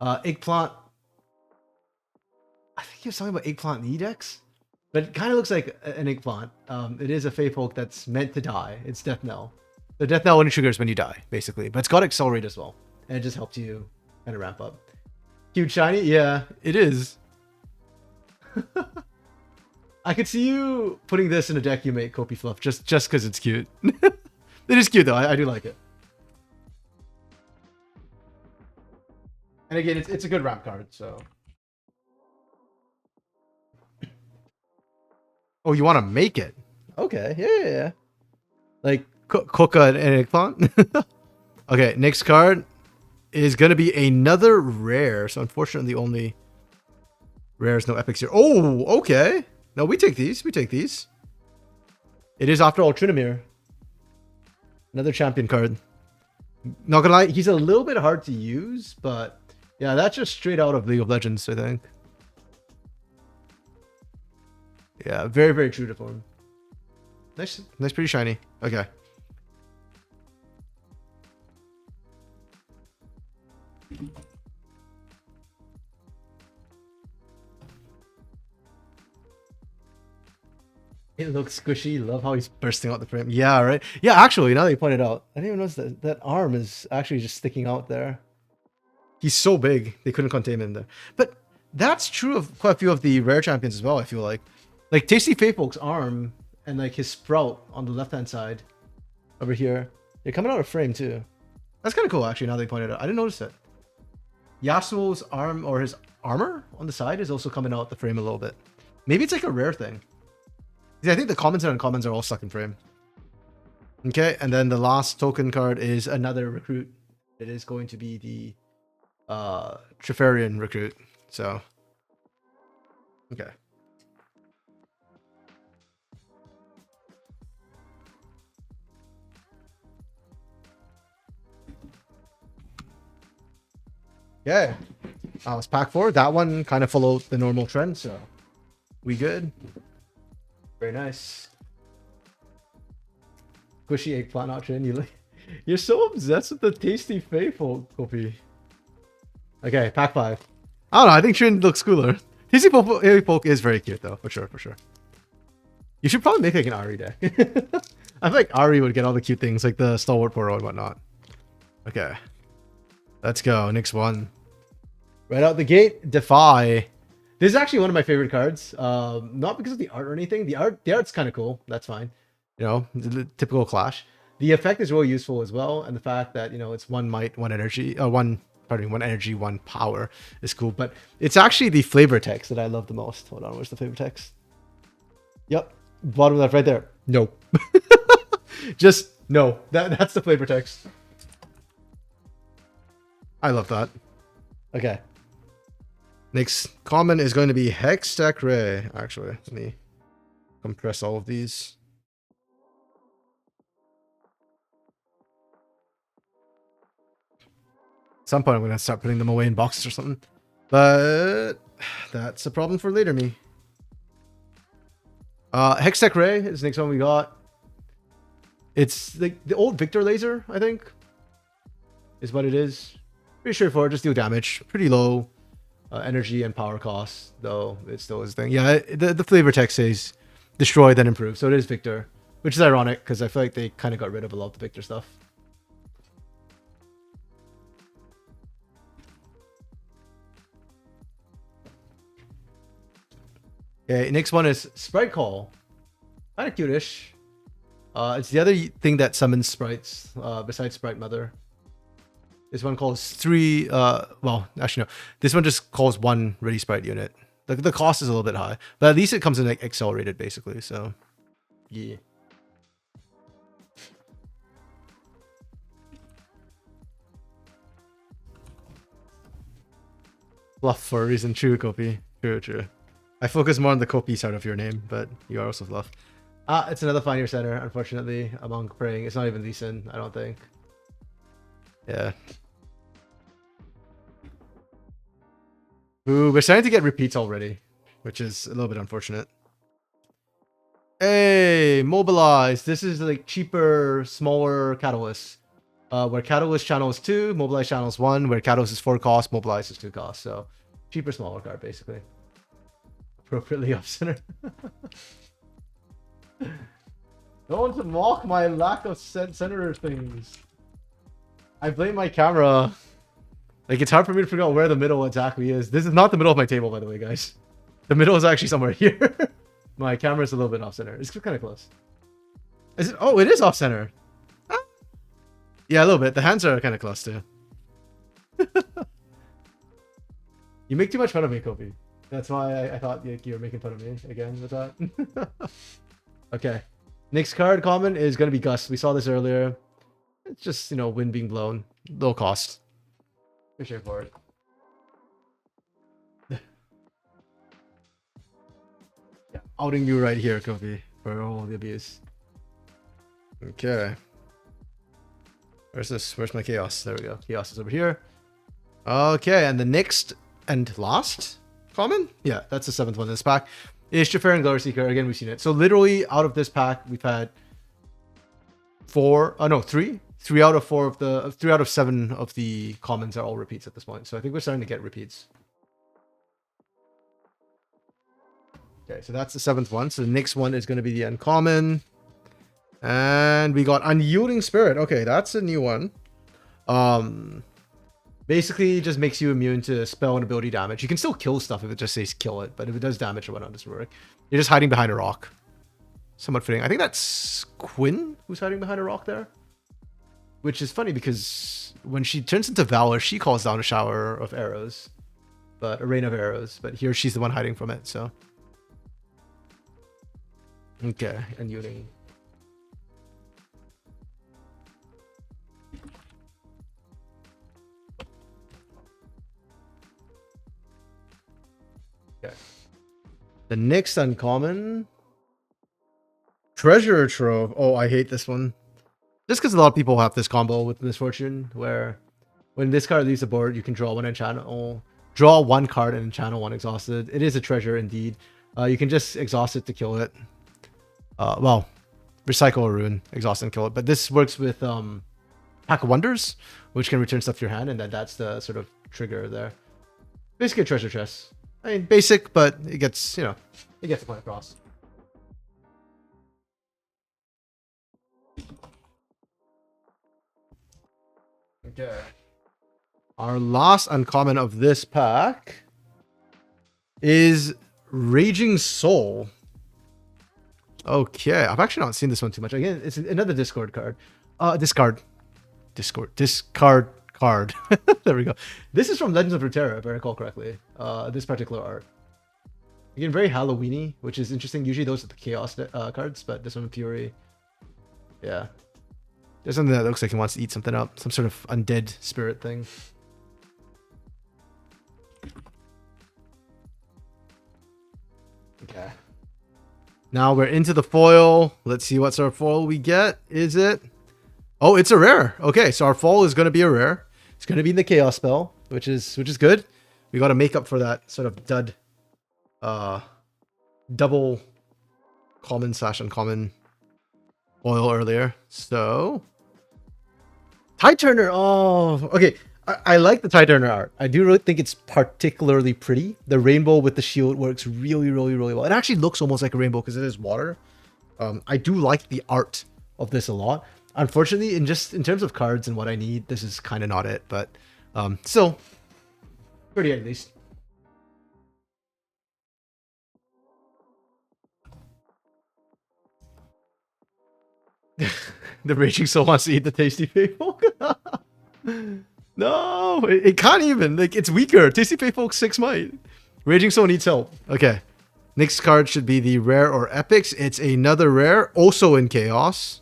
Eggplant. I think he was talking about Eggplant Edex, but it kind of looks like an eggplant. It is a Fayfolk that's meant to die. It's Death Knell. The Death Knell only triggers when you die, basically, but it's got Accelerate as well, and it just helps you kind of ramp up. Cute shiny, yeah, it is. I could see you putting this in a deck you make Kopi Fluff just because it's cute. It is cute though. I do like it. And again, it's a good ramp card, so. Oh, you want to make it? Okay, yeah. Like cook an eggplant. Okay, next card is gonna be another rare. So unfortunately, only rares, no epics here. Oh, okay. No, we take these. We take these. It is after all Trinamir. Another champion card. Not gonna lie, he's a little bit hard to use, but yeah, that's just straight out of League of Legends, I think. Yeah, very, very true to form. Nice, pretty shiny. Okay. It looks squishy. Love how he's bursting out the frame. Yeah, right. Yeah, actually, now that you pointed out, I didn't even notice that arm is actually just sticking out there. He's so big, they couldn't contain him in there. But that's true of quite a few of the rare champions as well, I feel like. Like Tasty Faithful's arm and like his sprout on the left-hand side over here, they're coming out of frame too. That's kind of cool, actually, now they pointed out. I didn't notice it. Yasuo's arm or his armor on the side is also coming out the frame a little bit. Maybe it's like a rare thing. I think the commons and uncommons are all stuck in frame. Okay, and then the last token card is another recruit. It is going to be the Trifarian recruit. So, okay. Yeah, it's pack 4. That one kind of followed the normal trend, so we good. Very nice. Squishy eggplant option. You're so obsessed with the Tasty Faithful, Kopi. Okay, pack 5. I don't know. I think Trin looks cooler. Tasty Poke is very cute though, for sure, for sure. You should probably make like an Ari deck. I feel like Ari would get all the cute things like the Stalwart Portal and whatnot. Okay, let's go. Next one. Right out the gate, Defy. This is actually one of my favorite cards. Not because of the art or anything. The art's kind of cool. That's fine. You know, the typical Clash. The effect is really useful as well, and the fact that, you know, it's one might, one energy, one energy, one power is cool. But it's actually the flavor text that I love the most. Hold on, where's the flavor text? Yep, bottom left, right there. No, just no. That's the flavor text. I love that. Okay. Next common is going to be Hextech Ray. Actually, let me compress all of these. At some point, I'm going to start putting them away in boxes or something. But that's a problem for later me. Hextech Ray is the next one we got. It's like the old Victor laser, I think, is what it is. Pretty straightforward, just deal damage. Pretty low energy and power cost, though it still is a thing. Yeah, the flavor text says destroy, then improve. So it is Victor, which is ironic because I feel like they kind of got rid of a lot of the Victor stuff. Okay, next one is Sprite Call. Kind of cute-ish. It's the other thing that summons sprites, besides Sprite Mother. This one calls 3, well, actually no. This one just calls 1 ready sprite unit. The cost is a little bit high, but at least it comes in like accelerated basically, so yeah. Fluff for a reason, true, Kopi. True. I focus more on the Kopi side of your name, but you are also Fluff. It's another Fine Center, unfortunately, among praying. It's not even decent, I don't think. Yeah. Ooh, we're starting to get repeats already, which is a little bit unfortunate. Hey, Mobilize. This is like cheaper, smaller Catalyst. Where Catalyst channels 2, Mobilize channels 1. Where Catalyst is 4 cost, Mobilize is 2 cost. So, cheaper, smaller card, basically. Appropriately off-center. Don't mock my lack of center things. I blame my camera. Like, it's hard for me to figure out where the middle exactly is. This is not the middle of my table, by the way, guys. The middle is actually somewhere here. My camera's a little bit off-center. It's kind of close. Is it? Oh, it is off-center. Huh? Yeah, a little bit. The hands are kind of close, too. You make too much fun of me, Kopi. That's why I thought you were making fun of me again with that. Okay. Next card common is going to be Gust. We saw this earlier. It's just, you know, wind being blown. Low cost. Pretty straightforward. Yeah, outing you right here, Kofi, for all the abuse. Okay. Where's this? Where's my chaos? There we go. Chaos is over here. Okay, and the next and last common? Yeah, that's the 7th one in this pack. Is Jafar and Glory Seeker. Again, we've seen it. So literally out of this pack, we've had 3 out of 4 of the 3 out of 7 of the commons are all repeats at this point. So I think we're starting to get repeats. Okay, so that's the 7th one. So the next one is going to be the uncommon. And we got Unyielding Spirit. Okay, that's a new one. Basically just makes you immune to spell and ability damage. You can still kill stuff if it just says kill it, but if it does damage or whatnot, it doesn't work. You're just hiding behind a rock. Somewhat fitting. I think that's Quinn who's hiding behind a rock there. Which is funny because when she turns into Valor, she calls down a shower of arrows. But a rain of arrows. But here she's the one hiding from it, so. Okay, Unyielding. Okay. The next uncommon. Treasure Trove. Oh, I hate this one. Just because a lot of people have this combo with Misfortune, where when this card leaves the board, you can draw one draw one card and channel one exhausted. It is a treasure indeed. You can just exhaust it to kill it. Well, recycle a rune, exhaust and kill it. But this works with Pack of Wonders, which can return stuff to your hand, and that's the sort of trigger there. Basically a treasure chest. I mean, basic, but it gets, you know, it gets the point across. Okay. Our last uncommon of this pack is Raging Soul. Okay, I've actually not seen this one too much. Again, it's another Discord card. Discard card. There we go. This is from Legends of Runeterra, if I recall correctly. This particular art. Again, very Halloween-y, which is interesting. Usually those are the Chaos cards, but this one, Fury. Yeah. There's something that looks like he wants to eat something up. Some sort of undead spirit thing. Okay. Now we're into the foil. Let's see what's our foil we get. Is it? Oh, it's a rare. Okay, so our foil is going to be a rare. It's going to be the Chaos spell, which is good. We got to make up for that sort of dud. Double common / uncommon foil earlier. So Tide Turner. Oh, okay. I like the Tide Turner art. I do really think it's particularly pretty. The rainbow with the shield works really, really, really well. It actually looks almost like a rainbow because it is water. I do like the art of this a lot. Unfortunately, in terms of cards and what I need, this is kind of not it. But still, pretty at least. The Raging Soul wants to eat the Tasty Faithful. No, it can't even. Like, it's weaker. Tasty Faithful 6 might. Raging Soul needs help. Okay. Next card should be the rare or epics. It's another rare, also in Chaos.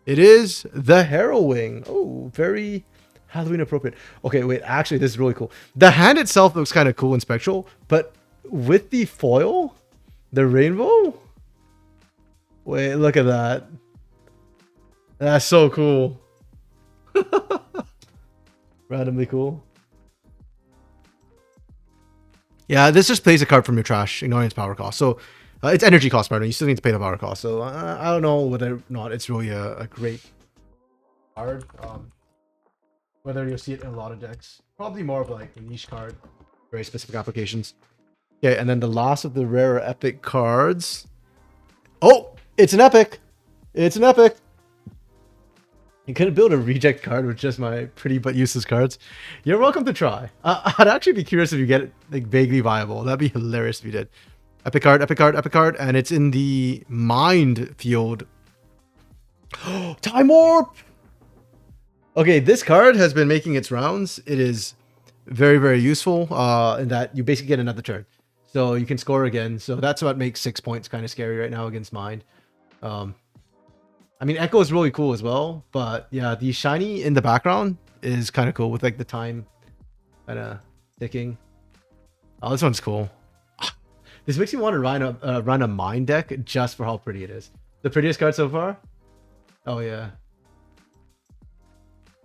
It is the Harrowing. Oh, very Halloween appropriate. Okay, wait. Actually, this is really cool. The hand itself looks kind of cool and spectral, but with the foil, the rainbow. Wait, look at that. That's so cool. Randomly cool. Yeah, this just plays a card from your trash, ignoring its power cost. So it's energy cost, pardon. You still need to pay the power cost. So I don't know whether or not it's really a great card. Whether you'll see it in a lot of decks. Probably more of like a niche card. Very specific applications. Okay, and then the last of the rare or epic cards. Oh, it's an epic. It's an epic. You couldn't build a reject card with just my pretty but useless cards. You're welcome to try. I'd actually be curious if you get it like vaguely viable. That'd be hilarious if you did. Epic card, epic card, epic card, and it's in the Mind Field. Time Warp! Okay, this card has been making its rounds. It is very, very useful in that you basically get another turn. So you can score again. So that's what makes 6 points kind of scary right now against Mind. I mean, Echo is really cool as well. But yeah, the shiny in the background is kind of cool with like the time kind of ticking. Oh, this one's cool. This makes me want to run a Mind deck just for how pretty it is. The prettiest card so far? Oh, yeah.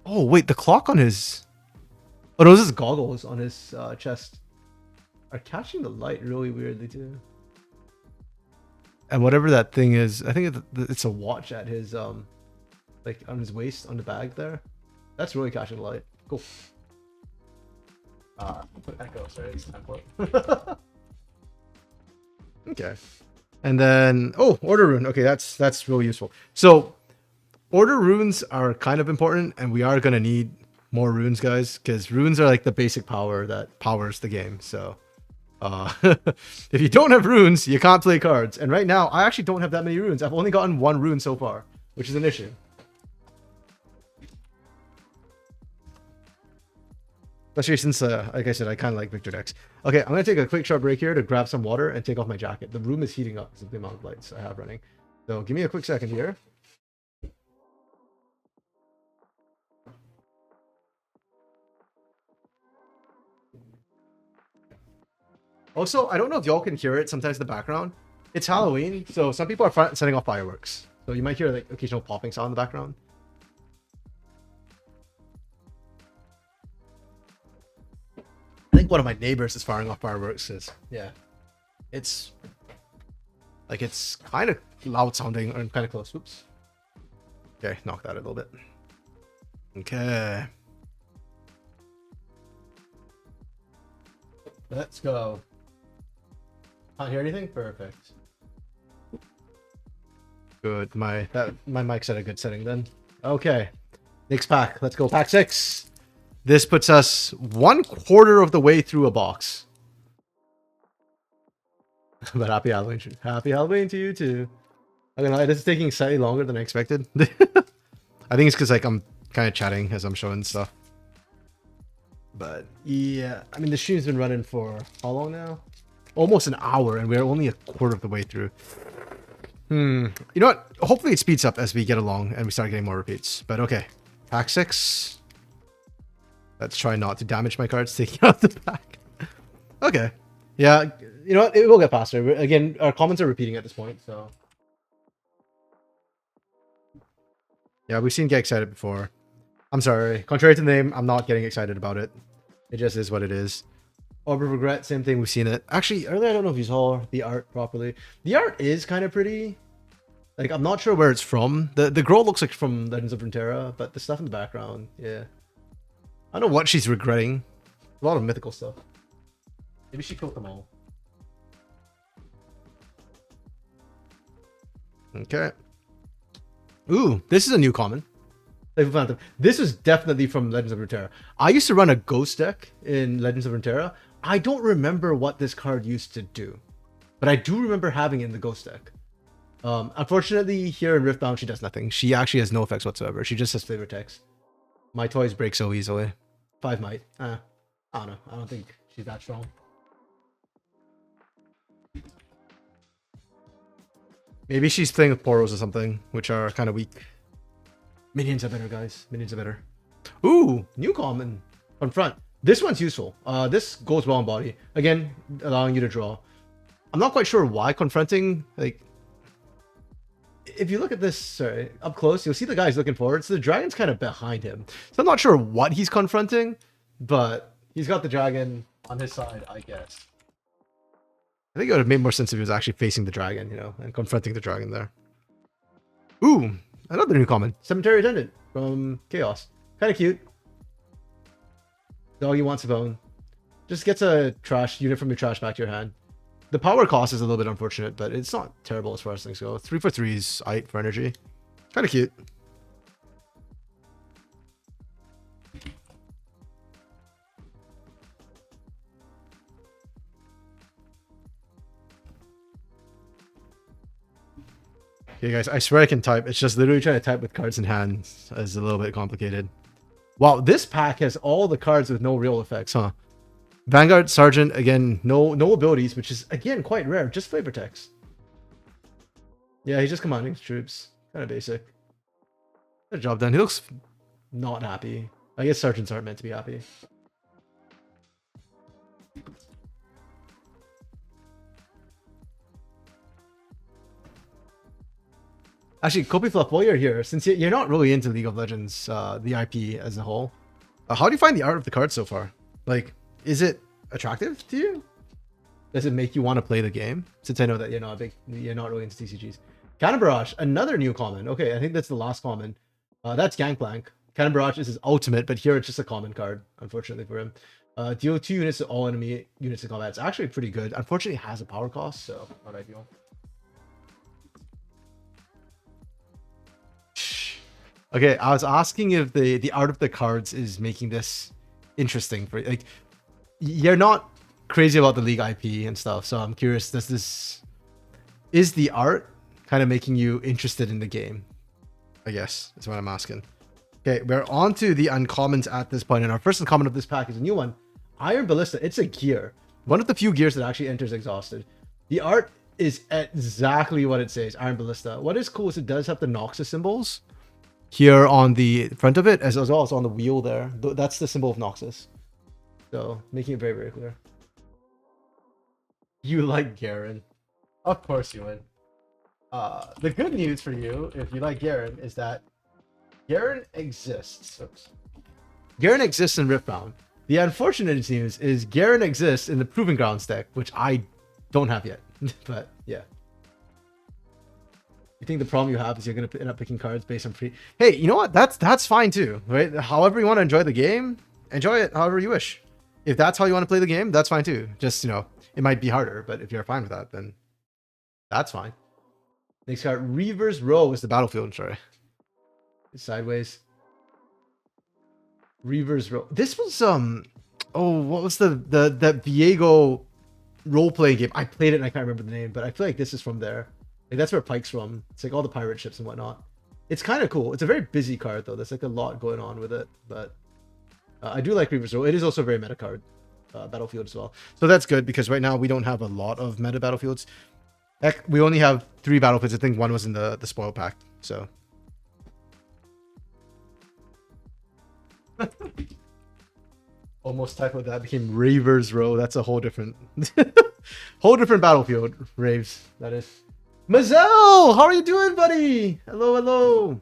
Oh, wait, the clock on his... Oh, those his goggles on his chest are catching the light really weirdly, too. And whatever that thing is, I think it's a watch at his, like, on his waist, on the bag there. That's really catching the light. Cool. Put Echo, sorry, it's time for it. Okay. And then, oh, Order Rune. Okay, that's really useful. So, Order Runes are kind of important, and we are going to need more runes, guys, because runes are like the basic power that powers the game. So, if you don't have runes, you can't play cards. And right now, I actually don't have that many runes. I've only gotten 1 rune so far, which is an issue. Especially since, like I said, I kind of like Victor decks. Okay, I'm going to take a quick short break here to grab some water and take off my jacket. The room is heating up because of the amount of lights I have running. So give me a quick second here. Also, I don't know if y'all can hear it sometimes in the background. It's Halloween, so some people are setting off fireworks. So you might hear like occasional popping sound in the background. I think one of my neighbors is firing off fireworks. Yeah, it's like it's kind of loud sounding and kind of close. Oops. Okay, knock that a little bit. Okay. Let's go. Can't hear anything? Perfect. Good. My mic's at a good setting then. Okay. Next pack. Let's go. Pack 6. This puts us 1/4 of the way through a box. But happy Halloween. Happy Halloween to you too. Okay, this is taking slightly longer than I expected. I think it's because like I'm kind of chatting as I'm showing stuff. But yeah, I mean the stream's been running for how long now? Almost an hour, and we're only 1/4 of the way through. You know what? Hopefully it speeds up as we get along and we start getting more repeats. But okay, pack 6. Let's try not to damage my cards taking out the pack. Okay, yeah, you know what? It will get faster. Again, our comments are repeating at this point, so yeah, we've seen Get Excited before. I'm sorry. Contrary to the name, I'm not getting excited about it. It just is what it is. Orb of Regret, same thing. We've seen it. Actually, earlier, I don't know if you saw the art properly. The art is kind of pretty. Like, I'm not sure where it's from. The girl looks like from Legends of Runeterra, but the stuff in the background, yeah. I don't know what she's regretting. A lot of mythical stuff. Maybe she killed them all. Okay. Ooh, this is a new common. This is definitely from Legends of Runeterra. I used to run a ghost deck in Legends of Runeterra. I don't remember what this card used to do, but I do remember having it in the ghost deck. Unfortunately, here in Riftbound, she does nothing. She actually has no effects whatsoever. She just has flavor text. My toys break so easily. 5 might. I don't know. I don't think she's that strong. Maybe she's playing with Poros or something, which are kind of weak. Minions are better, guys. Minions are better. Ooh, new common. Confront. This one's useful. This goes well on body. Again, allowing you to draw. I'm not quite sure why confronting, like... If you look at this up close, you'll see the guy he's looking forward. So the dragon's kind of behind him. So I'm not sure what he's confronting, but he's got the dragon on his side, I guess. I think it would have made more sense if he was actually facing the dragon, you know, and confronting the dragon there. Ooh, another new common. Cemetery Attendant from Chaos. Kind of cute. Doggy wants a bone. Just gets a trash unit from your trash back to your hand. The power cost is a little bit unfortunate, but it's not terrible as far as things go. 3 for 3s, 8 for energy. Kind of cute. Okay, guys, I swear I can type. It's just literally trying to type with cards in hand is a little bit complicated. Wow, this pack has all the cards with no real effects, huh? Vanguard Sergeant, again, no abilities, which is, again, quite rare. Just flavor text. Yeah, he's just commanding troops. Kind of basic. Good job done. He looks not happy. I guess sergeants aren't meant to be happy. Actually, Kopi Fluff, while you're here, since you're not really into League of Legends, the IP as a whole, how do you find the art of the card so far? Like, is it attractive to you? Does it make you want to play the game? Since I know that you're not really into TCGs. Cannon Barrage, another new common. Okay, I think that's the last common. That's Gangplank. Cannon Barrage is his ultimate, but here it's just a common card, unfortunately for him. Deal 2 units to all enemy units in combat. It's actually pretty good. Unfortunately, it has a power cost, so not ideal. Okay, I was asking if the art of the cards is making this interesting for you. Like, you're not crazy about the League IP and stuff, so I'm curious, is the art kind of making you interested in the game? I guess that's what I'm asking. Okay, we're on to the uncommons at this point, and our first uncommon of this pack is a new one. Iron Ballista. It's a gear. One of the few gears that actually enters exhausted. The art is exactly what it says, Iron Ballista. What is cool is it does have the Noxus symbols here on the front of it, as well as on the wheel there. That's the symbol of Noxus. So, making it very, very clear. You like Garen. Of course you would. The good news for you, if you like Garen, is that Garen exists. Oops. Garen exists in Riftbound. The unfortunate news is Garen exists in the Proving Grounds deck, which I don't have yet. But yeah. You think the problem you have is you're going to end up picking cards based on free... Hey, you know what? That's fine too, right? However you want to enjoy the game, enjoy it however you wish. If that's how you want to play the game, that's fine too. Just, you know, it might be harder, but if you're fine with that, then that's fine. Next card, Reaver's Row is the battlefield, sorry. Sideways. Reaver's Row. This was, oh, what was that Viego role-playing game? I played it and I can't remember the name, but I feel like this is from there. Like, that's where Pike's from. It's like all the pirate ships and whatnot. It's kind of cool. It's a very busy card, though. There's like a lot going on with it, but I do like Reaver's Row. It is also a very meta card. Battlefield as well. So that's good because right now we don't have a lot of meta battlefields. Heck, we only have 3 battlefields. I think one was in the spoil pack. So almost typoed that, became Raver's Row. That's a whole different battlefield. Raves, that is. Mazel, how are you doing, buddy? Hello, hello.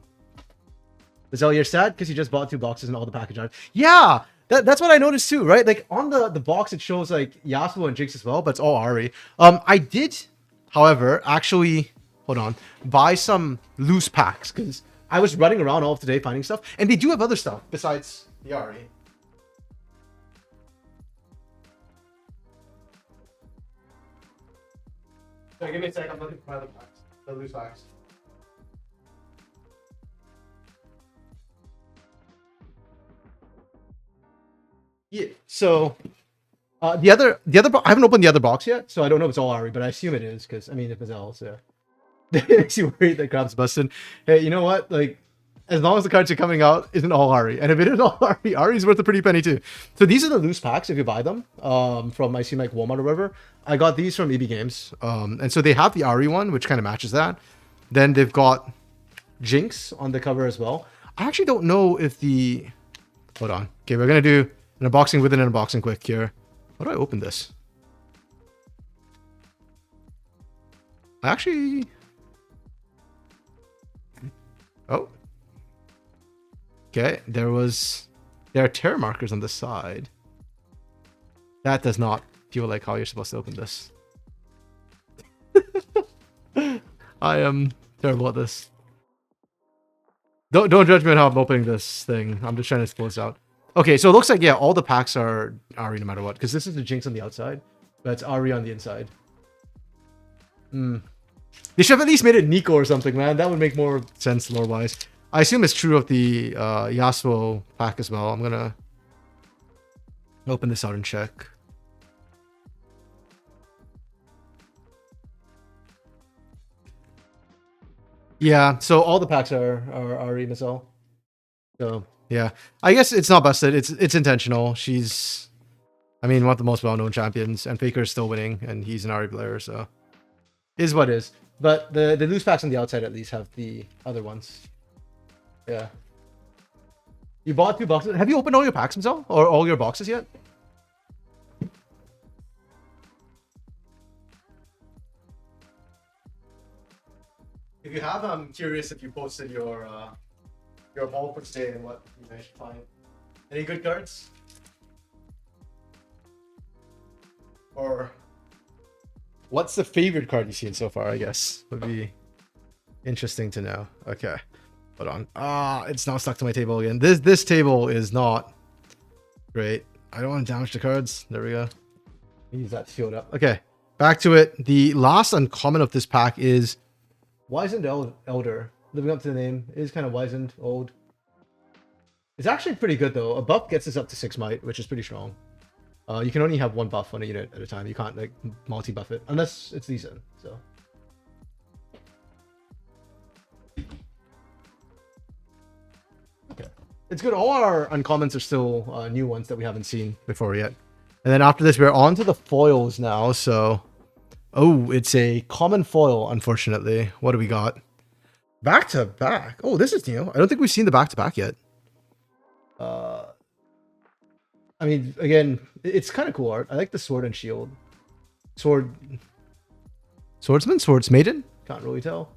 Mazel, you're sad because you just bought 2 boxes and all the package art. Yeah, that's what I noticed too, right? Like on the box, it shows like Yasuo and Jinx as well, but it's all Ari. I did, however, actually, hold on, buy some loose packs because I was running around all of today finding stuff, and they do have other stuff besides the Ari. Sorry, give me a sec. I'm looking for my other packs, the loose packs. Yeah. So the other I haven't opened the other box yet, so I don't know if it's all Ari, but I assume it is because I mean if it's else, yeah. It makes you worried that Crab's busted. Hey, you know what? Like, as long as the cards are coming out, isn't all Ari, and if it is all Ari, Ari's worth a pretty penny too. So these are the loose packs if you buy them from I see like Walmart or whatever. I got these from EB Games, and so they have the Ari one, which kind of matches that. Then they've got Jinx on the cover as well. I actually don't know if the... Hold on. Okay, we're gonna do an unboxing within an unboxing quick here. How do I open this? Actually... Oh. Okay, there are tear markers on the side. That does not feel like how you're supposed to open this. I am terrible at this. Don't judge me on how I'm opening this thing. I'm just trying to close out. Okay, so it looks like, yeah, all the packs are Ari no matter what, because this is the Jinx on the outside, but it's Ari on the inside. They should have at least made it Nico or something, man. That would make more sense lore-wise. I assume it's true of the Yasuo pack as well. I'm gonna open this out and check. Yeah, so all the packs are Ari Mazel. So Yeah, I guess it's not busted. It's intentional. She's, I mean, one of the most well-known champions, and Faker's still winning, and he's an RE player, so is what is. But the loose packs on the outside at least have the other ones. Yeah. You bought 2 boxes. Have you opened all your packs, Mizel? Or all your boxes yet? If you have, I'm curious if you posted your haul for today and what you managed to find. Any good cards? Or what's the favorite card you've seen so far? I guess would be interesting to know. Okay, hold on. It's now stuck to my table again. This table is not great. I don't want to damage the cards. There we go. Use that to fill it up. Okay, back to it. The last uncommon of this pack is Wizened Elder. Living up to the name. It is kind of wizened, old. It's actually pretty good though. A buff gets us up to 6 might, which is pretty strong. You can only have 1 buff on a unit at a time. You can't like multi-buff it unless it's decent. So. Okay. It's good. All our uncommons are still new ones that we haven't seen before yet. And then after this, we're on to the foils now. So, oh, it's a common foil, unfortunately. What do we got? Back to back. Oh, this is new. I don't think we've seen the back to back yet. I mean, again, it's kind of cool art. I like the sword and shield. Swordsman, swordsmaiden. Can't really tell.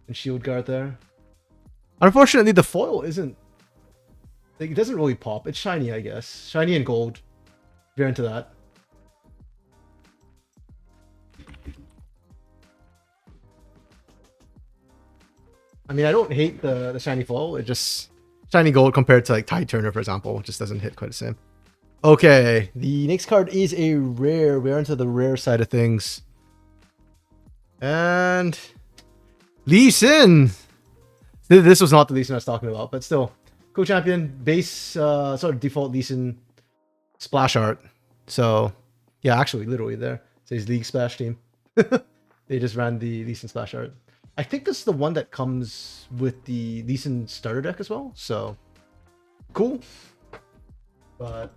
And shield guard there. Unfortunately, the foil isn't. Like, it doesn't really pop. It's shiny, I guess. Shiny and gold. If you're into that. I mean, I don't hate the shiny foil. It just shiny gold compared to like Tide Turner, for example, just doesn't hit quite the same. Okay, the next card is a rare. We're into the rare side of things. And Lee Sin. This was not the Lee Sin I was talking about, but still. Co-champion, base, sort of default Lee Sin splash art. So, yeah, actually, literally there. It says League Splash Team. They just ran the Lee Sin splash art. I think this is the one that comes with the Lee Sin starter deck as well. So, cool. But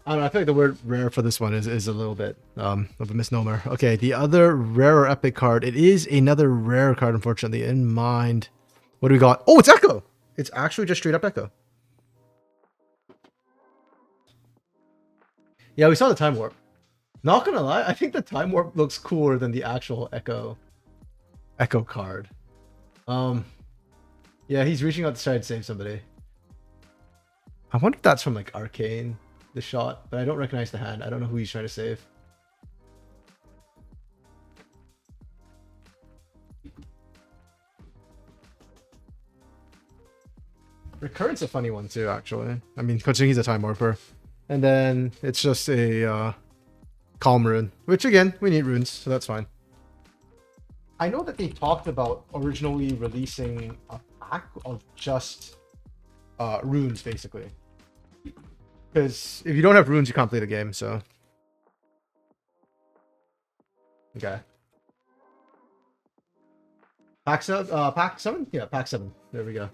I don't know, I feel like the word rare for this one is a little bit of a misnomer. Okay, the other rarer epic card. It is another rare card, unfortunately, in mind. What do we got? Oh, it's Echo! It's actually just straight up Echo. Yeah, we saw the Time Warp. Not gonna lie, I think the Time Warp looks cooler than the actual Echo card. Yeah, he's reaching out to try to save somebody. I wonder if that's from like Arcane, the shot, but I don't recognize the hand. I don't know who he's trying to save. Recurrent's a funny one too, actually. I mean, considering he's a Time Warper. And then it's just a Calm Rune, which again, we need runes, so that's fine. I know that they talked about originally releasing a pack of just runes, basically. Because if you don't have runes, you can't play the game, so. Okay. Pack 7? Yeah, pack 7. There we go.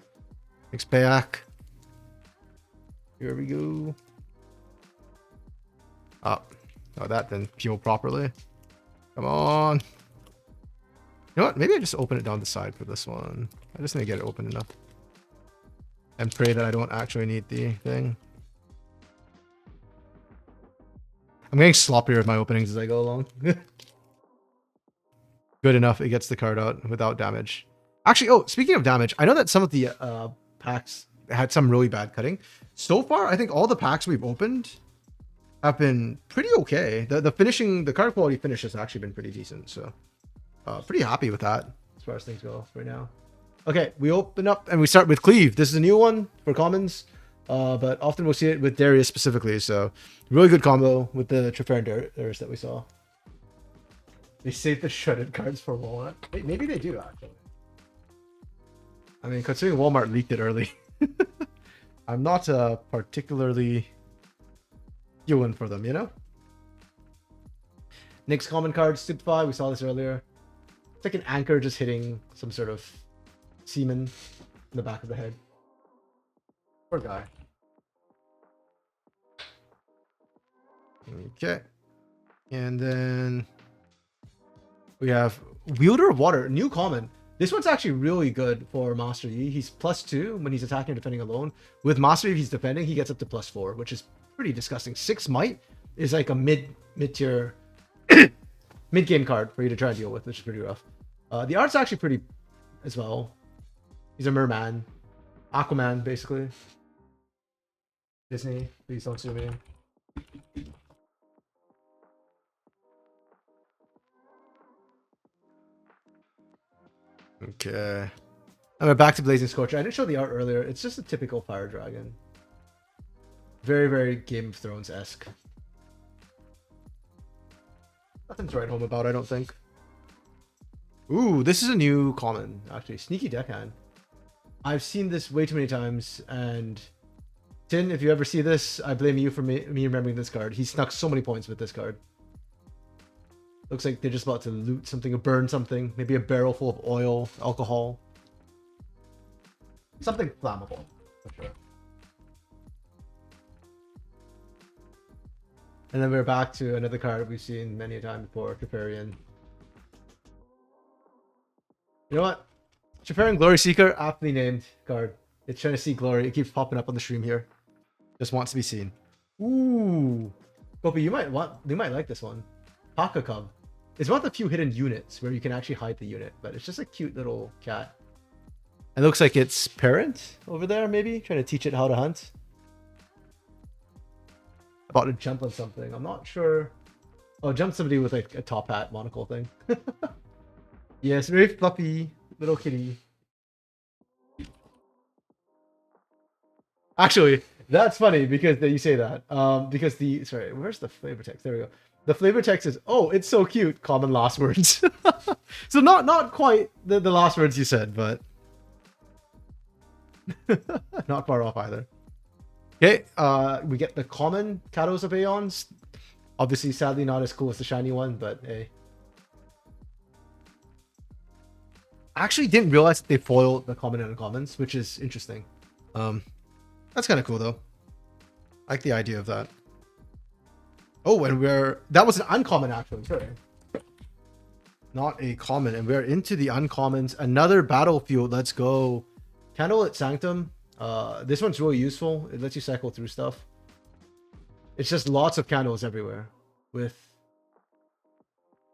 Next pack. Here we go. Oh, that didn't fuel properly. Come on. You know what? Maybe I just open it down the side for this one. I just need to get it open enough. And pray that I don't actually need the thing. I'm getting sloppier with my openings as I go along. Good enough. It gets the card out without damage. Actually, oh, speaking of damage, I know that some of the packs had some really bad cutting. So far, I think all the packs we've opened have been pretty okay. The card quality finish has actually been pretty decent. So pretty happy with that as far as things go right now. Okay, we open up and we start with Cleave. This is a new one for commons, but often we'll see it with Darius specifically. So really good combo with the Trifera and Darius that we saw. They save the shredded cards for Walmart. Wait, maybe they do actually. I mean, considering Walmart leaked it early, I'm not particularly feeling for them, you know? Next common card, Stupefy. We saw this earlier. It's like an anchor just hitting some sort of semen in the back of the head. Poor guy. Okay. And then we have Wielder of Water, new common. This one's actually really good for Master Yi. He's +2 when he's attacking or defending alone. With Master Yi, if he's defending, he gets up to +4, which is pretty disgusting. 6 might is like a mid-tier mid-game card for you to try and deal with, which is pretty rough. The art's actually pretty as well. He's a merman. Aquaman, basically. Disney, please don't sue me. Okay. And we're back to Blazing Scorcher. I didn't show the art earlier. It's just a typical fire dragon. Very, very Game of Thrones-esque. Nothing to write home about, I don't think. Ooh, this is a new common, actually. Sneaky Deckhand. I've seen this way too many times, and Tin, if you ever see this, I blame you for me remembering this card. He snuck so many points with this card. Looks like they're just about to loot something or burn something. Maybe a barrel full of oil, alcohol. Something flammable, for sure. And then we're back to another card we've seen many a time before, Triparian. You know what? Triparian Glory Seeker, aptly named card. It's trying to see glory. It keeps popping up on the stream here. Just wants to be seen. Ooh. Kopi, you might like this one. Paka Cub. It's one of the few hidden units where you can actually hide the unit, but it's just a cute little cat. It looks like its parent over there, maybe, trying to teach it how to hunt. About to jump on something. I'm not sure. Oh, jump somebody with like a top hat monocle thing. Yes, very fluffy little kitty. Actually, that's funny because you say that. Because sorry, where's the flavor text? There we go. The flavor text is, oh, it's so cute. Common last words. So not quite the last words you said, but not far off either. Okay, we get the common Kados of Aeons. Obviously, sadly, not as cool as the shiny one, but hey. I actually didn't realize that they foiled the common and uncommons, which is interesting. That's kind of cool, though. I like the idea of that. Oh, and that was an uncommon, actually. Sorry. Not a common, and we're into the uncommons. Another battlefield. Let's go. Candlelit Sanctum. This one's really useful. It lets you cycle through stuff. It's just lots of candles everywhere. With,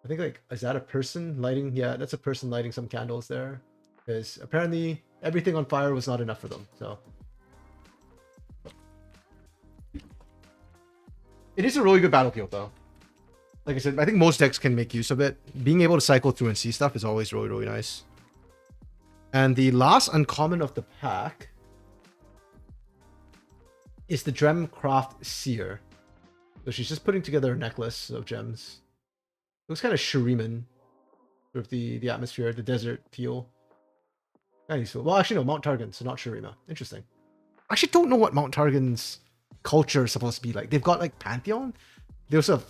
I think, like, is that a person lighting? Yeah, that's a person lighting some candles there. Because apparently everything on fire was not enough for them. So it is a really good battlefield, though. Like I said, I think most decks can make use of it. Being able to cycle through and see stuff is always really, really nice. And the last uncommon of the pack is the Gemcraft Seer. So she's just putting together a necklace of gems. Looks kind of Shuriman. Sort of the atmosphere, the desert feel. Kind of useful. Well, actually, no, Mount Targan, so not Shurima. Interesting. I actually don't know what Mount Targan's culture is supposed to be like. They've got, like, Pantheon. They also have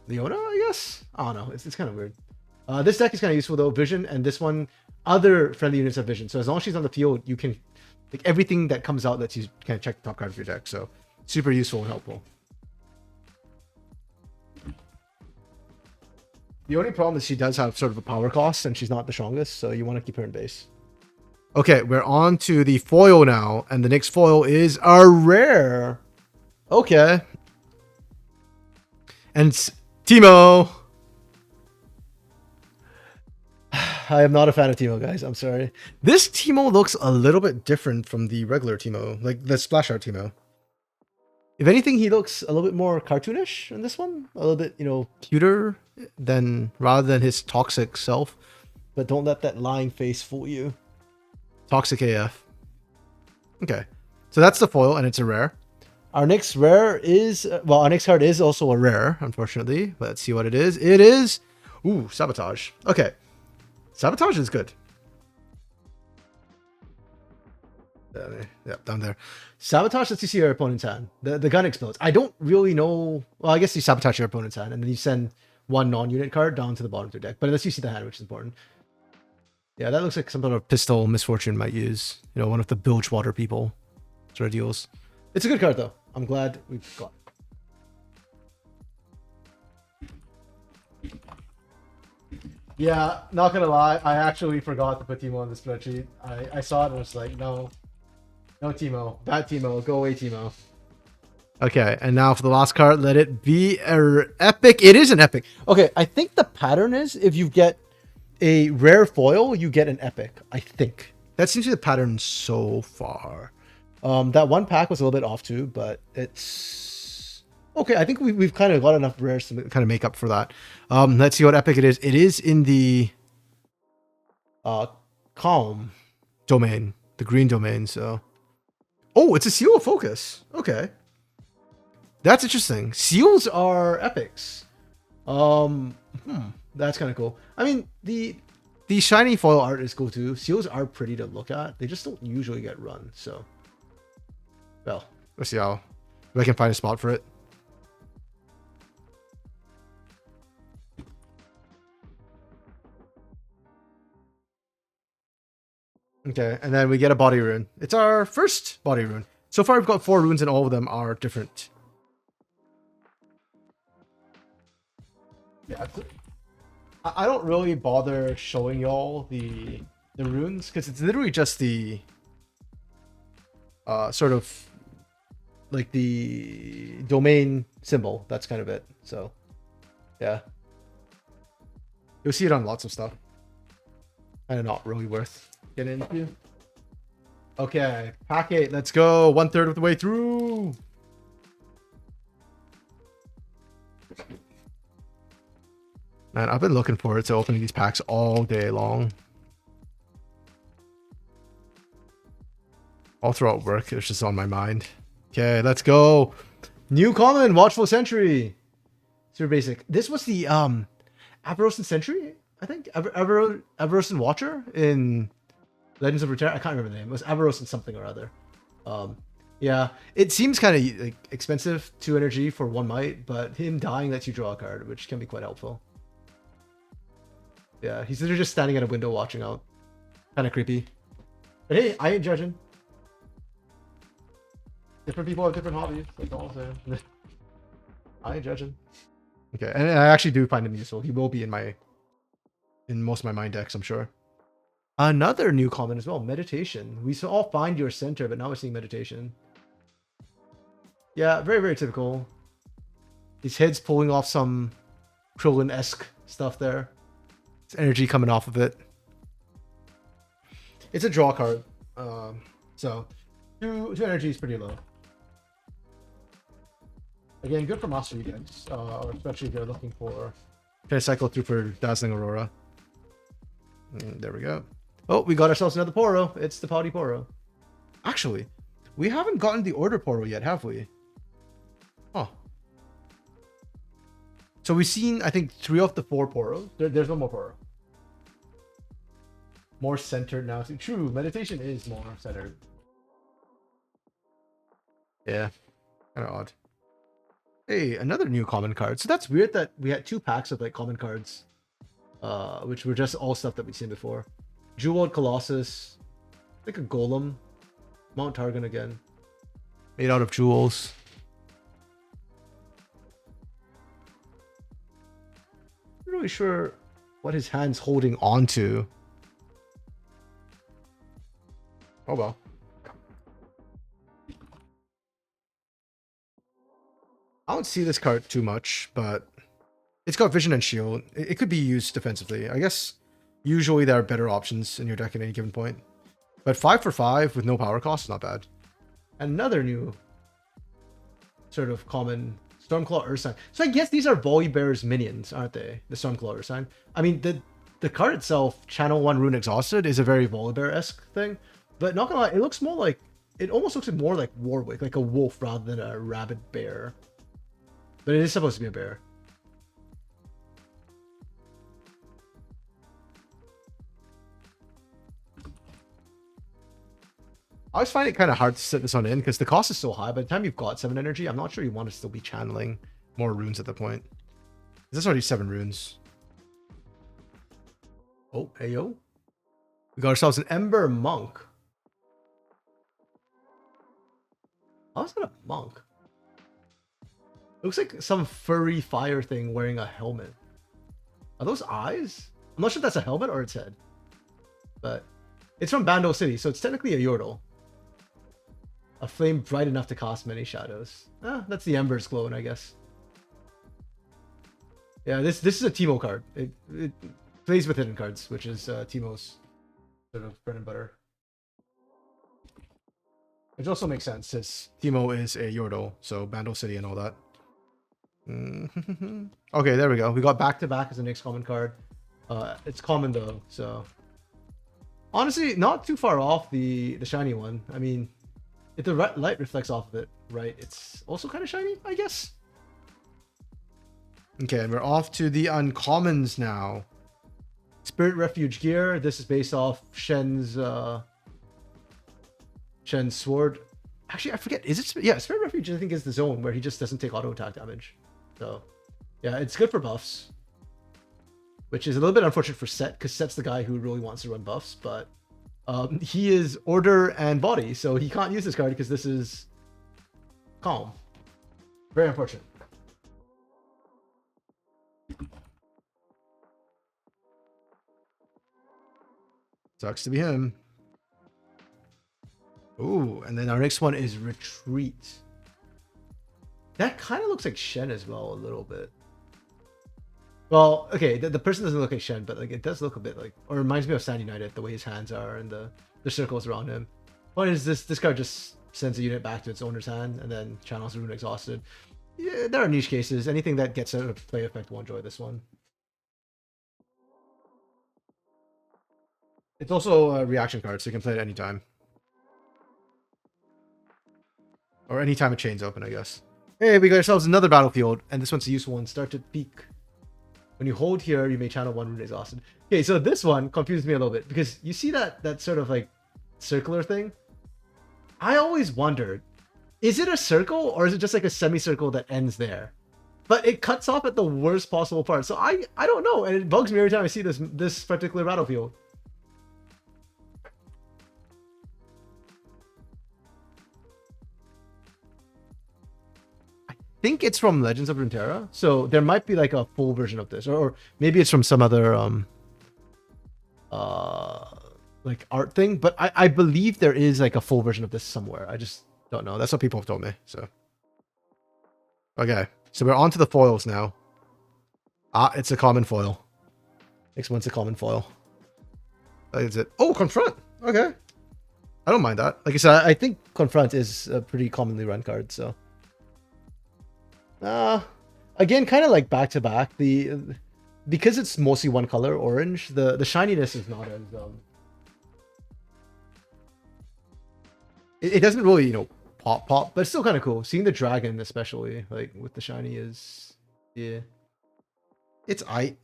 Leona, I guess? I don't know. It's kind of weird. This deck is kind of useful, though. Vision, and this one, other friendly units have Vision. So as long as she's on the field, you can, like, everything that comes out lets you kind of check the top card of your deck. So super useful and helpful. The only problem is she does have sort of a power cost, and she's not the strongest, so you want to keep her in base. Okay, we're on to the foil now, and the next foil is a rare. Okay. And it's Teemo. I am not a fan of Teemo, guys. I'm sorry. This Teemo looks a little bit different from the regular Teemo, like the splash art Teemo. If anything, he looks a little bit more cartoonish in this one. A little bit, you know, cuter rather than his toxic self. But don't let that lying face fool you. Toxic AF. Okay. So that's the foil, and it's a rare. Our next rare is, well, our next card is also a rare, unfortunately. Let's see what it is. It is, ooh, Sabotage. Okay. Sabotage is good. Yeah, down there. Sabotage lets you see your opponent's hand. The gun explodes. I don't really know. Well, I guess you sabotage your opponent's hand, and then you send one non-unit card down to the bottom of their deck. But unless you see the hand, which is important. Yeah, that looks like some sort of pistol Misfortune might use. You know, one of the Bilgewater people sort of deals. It's a good card, though. I'm glad we've got it. Yeah, not gonna lie, I actually forgot to put Timo on the spreadsheet. I saw it and was like, no. No Timo. Bad Timo. Go away, Timo. Okay, and now for the last card, let it be an epic. It is an epic. Okay, I think the pattern is if you get a rare foil, you get an epic. I think. That seems to be the pattern so far. That one pack was a little bit off too, but it's... Okay, I think we've kind of got enough rares to kind of make up for that. Let's see what epic it is. It is in the calm domain, the green domain, so... Oh, it's a Seal of Focus. Okay. That's interesting. Seals are epics. That's kind of cool. I mean, the shiny foil art is cool too. Seals are pretty to look at. They just don't usually get run, so... Well, let's see if I can find a spot for it. Okay, and then we get a body rune. It's our first body rune. So far, we've got 4 runes, and all of them are different. Yeah, I don't really bother showing y'all the runes because it's literally just the sort of like the domain symbol. That's kind of it. So yeah, you'll see it on lots of stuff. And not really worth getting into. Okay, pack 8. Let's go. 1/3 of the way through. Man, I've been looking forward to opening these packs all day long. All throughout work, it's just on my mind. Okay, let's go. New common, Watchful Sentry. Super basic. This was the Avarosan Sentry, I think. Avarosan Watcher in Legends of Runeterra. I can't remember the name. It was Avarosan something or other. Yeah, it seems kind of like expensive, 2 energy for 1 might, but him dying lets you draw a card, which can be quite helpful. Yeah, he's literally just standing at a window watching out. Kind of creepy. But hey, I ain't judging. Different people have different hobbies. That's all I'm saying. I ain't judging. Okay, and I actually do find him useful. He will be in most of my mind decks, I'm sure. Another new common as well, Meditation. We saw all find your center, but now we're seeing Meditation. Yeah, very, very typical. His head's pulling off some Krillin-esque stuff there. It's energy coming off of it. It's a draw card. So, 2 energy is pretty low. Again, good for mastery decks, especially if they're looking for... Kind of cycle through for Dazzling Aurora. There we go. Oh, we got ourselves another Poro. It's the Pouty Poro. Actually, we haven't gotten the Order Poro yet, have we? Oh. So we've seen, I think, 3 of the 4 Poros. There's no more Poro. More centered now. True, Meditation is more centered. Yeah, kind of odd. Hey, another new common card. So that's weird that we had 2 packs of like common cards, which were just all stuff that we've seen before. Jeweled Colossus, like a Golem, Mount Targon again, made out of jewels. Not really sure what his hand's holding on to. Oh well. I don't see this card too much, but it's got Vision and Shield. It could be used defensively. I guess usually there are better options in your deck at any given point. But 5 for 5 with no power cost is not bad. Another new sort of common Stormclaw Ursine. So I guess these are Volibear's minions, aren't they? The Stormclaw Ursine. I mean, the card itself, Channel 1 Rune Exhausted, is a very Volibear-esque thing. But not gonna lie, it looks more like... It almost looks more like Warwick, like a wolf rather than a rabid bear. But it is supposed to be a bear. I always find it kind of hard to set this one in because the cost is so high. By the time you've got 7 energy, I'm not sure you want to still be channeling more runes at the point. This is already 7 runes. Oh, ayo. We got ourselves an Ember Monk. Oh, it's not a monk. It looks like some furry fire thing wearing a helmet. Are those eyes? I'm not sure if that's a helmet or its head. But it's from Bando City, so it's technically a Yordle. A flame bright enough to cast many shadows. Ah, that's the embers glowing, I guess. Yeah, this is a Teemo card. It plays with hidden cards, which is Teemo's sort of bread and butter. Which also makes sense, since Teemo is a Yordle, so Bando City and all that. Okay, there we go. We got back-to-back as the next common card. It's common though, so... Honestly, not too far off the shiny one. I mean, if the light reflects off of it, right, it's also kind of shiny, I guess. Okay, and we're off to the uncommons now. Spirit Refuge Gear. This is based off Shen's sword. Actually, I forget. Is it? Yeah, Spirit Refuge, I think, is the zone where he just doesn't take auto attack damage. So, yeah, it's good for buffs. Which is a little bit unfortunate for Set, because Set's the guy who really wants to run buffs, but he is Order and Body, so he can't use this card because this is Calm. Very unfortunate. Sucks to be him. Ooh, and then our next one is Retreat. That kind of looks like Shen as well, a little bit. Well, okay, the person doesn't look like Shen, but like it does look a bit like, or reminds me of Sand United, the way his hands are and the circles around him. Point is, this card just sends a unit back to its owner's hand and then channels Rune Exhausted. Yeah, there are niche cases. Anything that gets out of play effect will enjoy this one. It's also a reaction card, so you can play it anytime. Or anytime a chain's open, I guess. Hey, we got ourselves another battlefield, and this one's a useful one. Start at peak. When you hold here, you may channel 1 Rune Exhausted. Okay, so this one confused me a little bit, because you see that sort of like circular thing? I always wondered, is it a circle, or is it just like a semicircle that ends there? But it cuts off at the worst possible part, so I don't know, and it bugs me every time I see this particular battlefield. I think it's from Legends of Runeterra, so there might be like a full version of this, or maybe it's from some other like art thing, but I believe there is like a full version of this somewhere. I just don't know. That's what people have told me. So okay, so we're on to the foils now. Ah, it's a common foil. Next one's a common foil. That is it. Oh, Confront. Okay, I don't mind that. Like I said, I think Confront is a pretty commonly run card, so. Again, kind of like back to back. Because it's mostly one color, orange. The shininess is not as it doesn't really, you know, pop, but it's still kind of cool. Seeing the dragon, especially like with the shiny, is yeah. It's I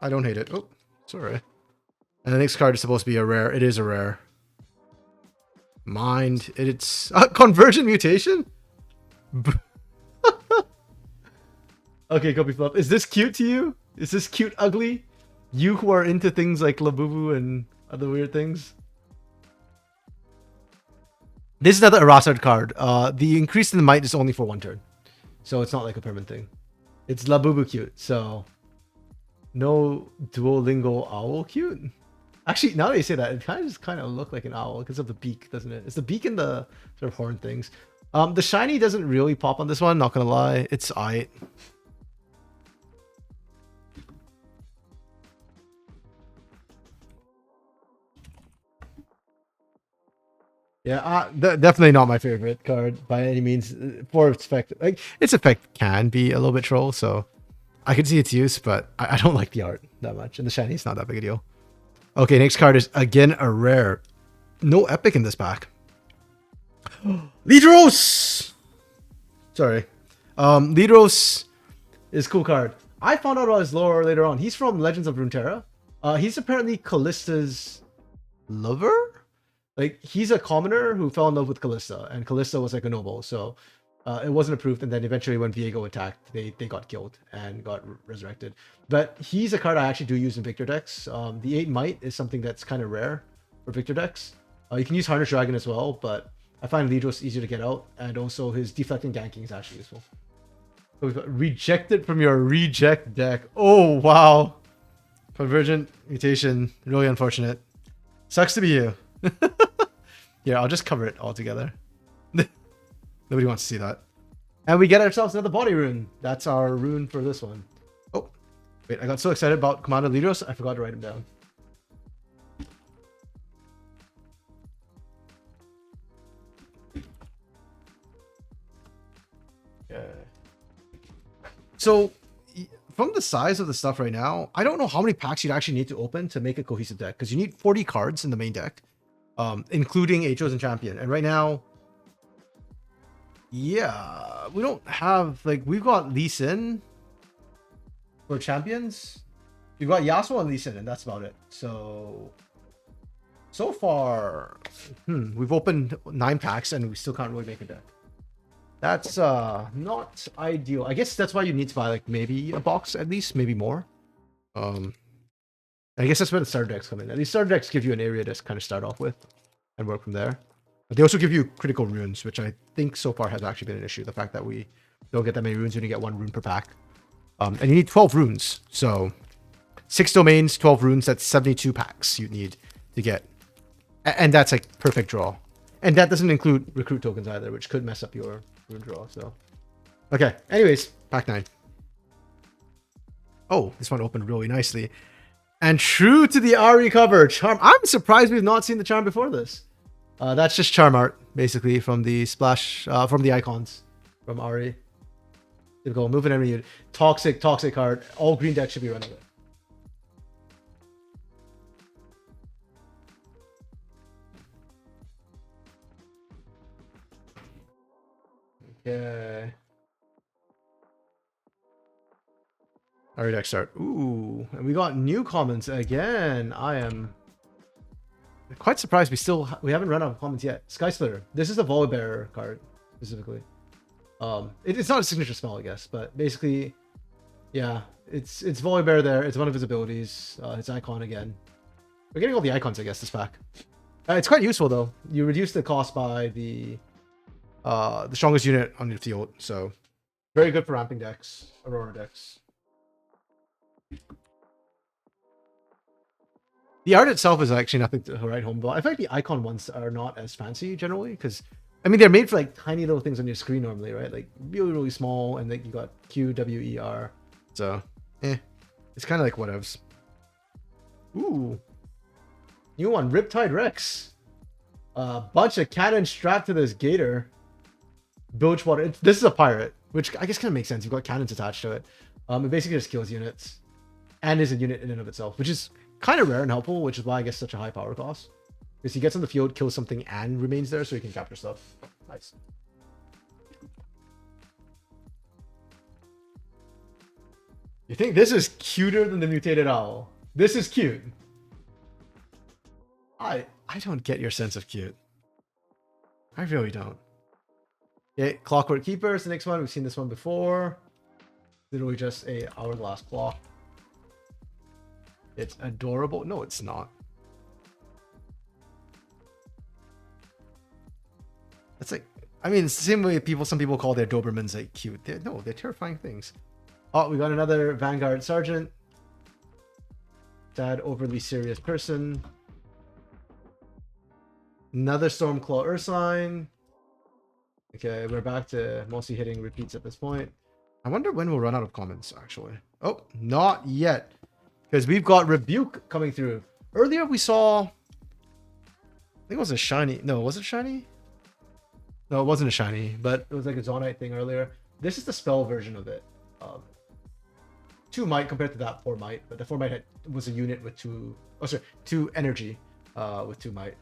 don't hate it. Oh, sorry. And the next card is supposed to be a rare. It is a rare. Mind. It's Convergent Mutation. Okay, Kobe Fluff. Is this cute to you? Is this cute ugly? You who are into things like Labubu and other weird things? This is another Erasard card. The increase in the might is only for 1 turn. So it's not like a permanent thing. It's Labubu cute, so... No Duolingo owl cute? Actually, now that you say that, it kind of look like an owl because of the beak, doesn't it? It's the beak and the sort of horn things. The shiny doesn't really pop on this one, not gonna lie. It's aight. Yeah, definitely not my favorite card by any means. For its effect, like its effect can be a little bit troll, so I can see its use, but I don't like the art that much, and the shiny is not that big a deal. Okay, next card is again a rare. No epic in this pack. Lidros. Sorry, Lidros is a cool card. I found out about his lore later on. He's from Legends of Runeterra. He's apparently Callista's lover. Like, he's a commoner who fell in love with Callista, and Callista was like a noble, so it wasn't approved. And then eventually, when Viego attacked, they got killed and got resurrected. But he's a card I actually do use in Victor decks. The 8 Might is something that's kind of rare for Victor decks. You can use Harness Dragon as well, but I find Lidros easier to get out, and also his deflecting ganking is actually useful. So we've got Rejected from your reject deck. Oh, wow. Convergent mutation, really unfortunate. Sucks to be you. Yeah, I'll just cover it all together. Nobody wants to see that. And we get ourselves another body rune. That's our rune for this one. Oh, wait, I got so excited about Commander Lidros, I forgot to write him down. Yeah. So, from the size of the stuff right now, I don't know how many packs you'd actually need to open to make a cohesive deck, because you need 40 cards in the main deck, including a chosen champion. And right now, yeah, we don't have, like, we've got Lee Sin for champions. We've got Yasuo and Lee Sin, and that's about it. So far, we've opened 9 packs, and we still can't really make a deck. That's not ideal. I guess that's why you need to buy, like, maybe a box at least, maybe more. I guess that's where the starter decks come in. These starter decks give you an area to kind of start off with and work from there. But they also give you critical runes, which I think so far has actually been an issue. The fact that we don't get that many runes, you only get 1 rune per pack. And you need 12 runes. So 6 domains, 12 runes, that's 72 packs you need to get. And that's like perfect draw. And that doesn't include recruit tokens either, which could mess up your rune draw. So, okay. Anyways, pack 9. Oh, this one opened really nicely. And true to the Ari cover, charm. I'm surprised we've not seen the charm before this. That's just charm art, basically, from the splash, from the icons from Ari. Typical moving enemy unit. Toxic card. All green decks should be running it. Okay. Ari deck start. Ooh, and we got new comments again. I am quite surprised we haven't run out of comments yet. Sky Splitter. This is a Volibear card specifically. It's not a signature spell, I guess, but basically, yeah, it's Volibear there. It's one of his abilities. His icon again. We're getting all the icons, I guess, this pack. It's quite useful though. You reduce the cost by the strongest unit on your field, so very good for ramping decks, Aurora decks. The art itself is actually nothing to write home about. I feel like the icon ones are not as fancy generally, because I mean they're made for like tiny little things on your screen normally, right? Like really small, and then you got Q, W, E, R. So, it's kind of like whatevs. Ooh, new one, Riptide Rex. A bunch of cannons strapped to this gator. Bilgewater. This is a pirate, which I guess kind of makes sense. You've got cannons attached to it. It basically just kills units, and is a unit in and of itself, which is kind of rare and helpful, which is why I guess such a high power cost. Because he gets on the field, kills something, and remains there, so he can capture stuff. Nice. You think this is cuter than the mutated owl? This is cute. I don't get your sense of cute. I really don't. Okay, Clockwork Keeper is the next one. We've seen this one before. Literally just a hourglass clock. It's adorable. No, it's not. It's like, I mean, it's the same way some people call their Dobermans like cute. They're terrifying things. Oh, we got another Vanguard Sergeant. Sad, overly serious person. Another Stormclaw Ursine. Okay, we're back to mostly hitting repeats at this point. I wonder when we'll run out of comments, actually. Oh, not yet. Because we've got Rebuke coming through. Earlier we saw... I think it was a shiny... No, was it shiny? No, it wasn't a shiny, but it was like a Zonite thing earlier. This is the spell version of it. 2 might compared to that 4 might, but the 4 might was a unit with 2... Oh, sorry, 2 energy with 2 might.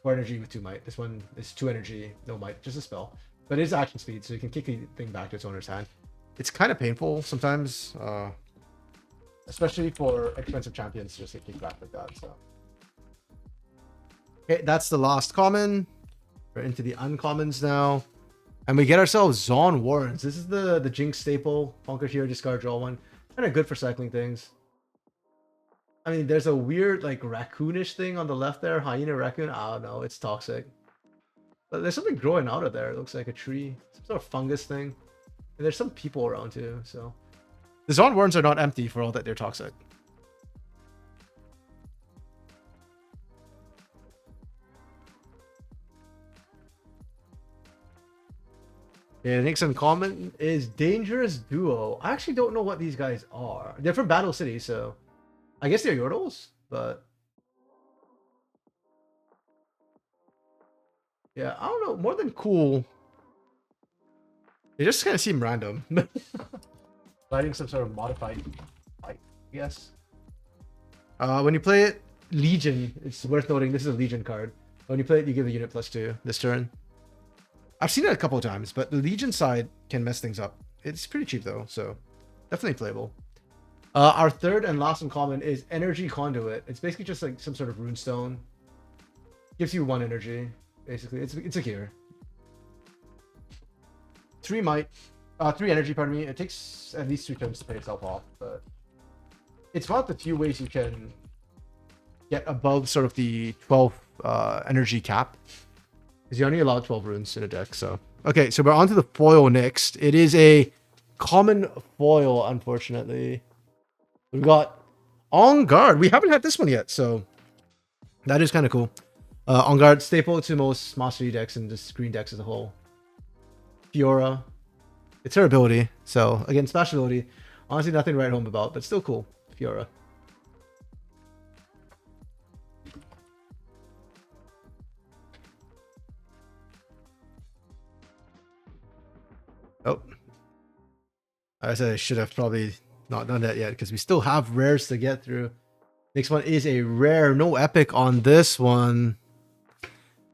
4 energy with 2 might. This one is 2 energy, no might, just a spell. But it is action speed, so you can kick the thing back to its owner's hand. It's kind of painful sometimes, especially for expensive champions to just get kicked back like that. So Okay, that's the last common. We're into the uncommons now. And we get ourselves Zon Warrens. This is the Jinx staple. Conquer here, discard, draw one. Kind of good for cycling things. I mean, there's a weird, like, raccoonish thing on the left there. Hyena raccoon. I don't know. It's toxic. But there's something growing out of there. It looks like a tree. Some sort of fungus thing. And there's some people around too, so. The Zon Warrens are not empty for all that they're toxic. Yeah, the next uncommon is Dangerous Duo. I actually don't know what these guys are. They're from Battle City, so I guess they're Yordles, but yeah, I don't know. More than cool, they just kind of seem random. Fighting some sort of modified fight, I guess. When you play it, Legion, it's worth noting this is a Legion card. When you play it, you give a unit +2 this turn. I've seen it a couple of times, but the Legion side can mess things up. It's pretty cheap though, so definitely playable. Our third and last uncommon is Energy Conduit. It's basically just like some sort of runestone. Gives you 1 energy, basically. It's a cure. 3 might, 3 energy, pardon me. It takes at least 3 turns to pay itself off, but it's one of the few ways you can get above sort of the 12 energy cap. Because you only allow 12 runes in a deck, so. Okay, so we're on to the foil next. It is a common foil, unfortunately. We've got On Guard. We haven't had this one yet, so that is kind of cool. On Guard, staple to most Mastery decks and just green decks as a whole. Fiora. It's her ability, so again, smash ability. Honestly, nothing to write home about, but still cool. Fiora. Oh. I said I should have probably not done that yet because we still have rares to get through. Next one is a rare, no epic on this one.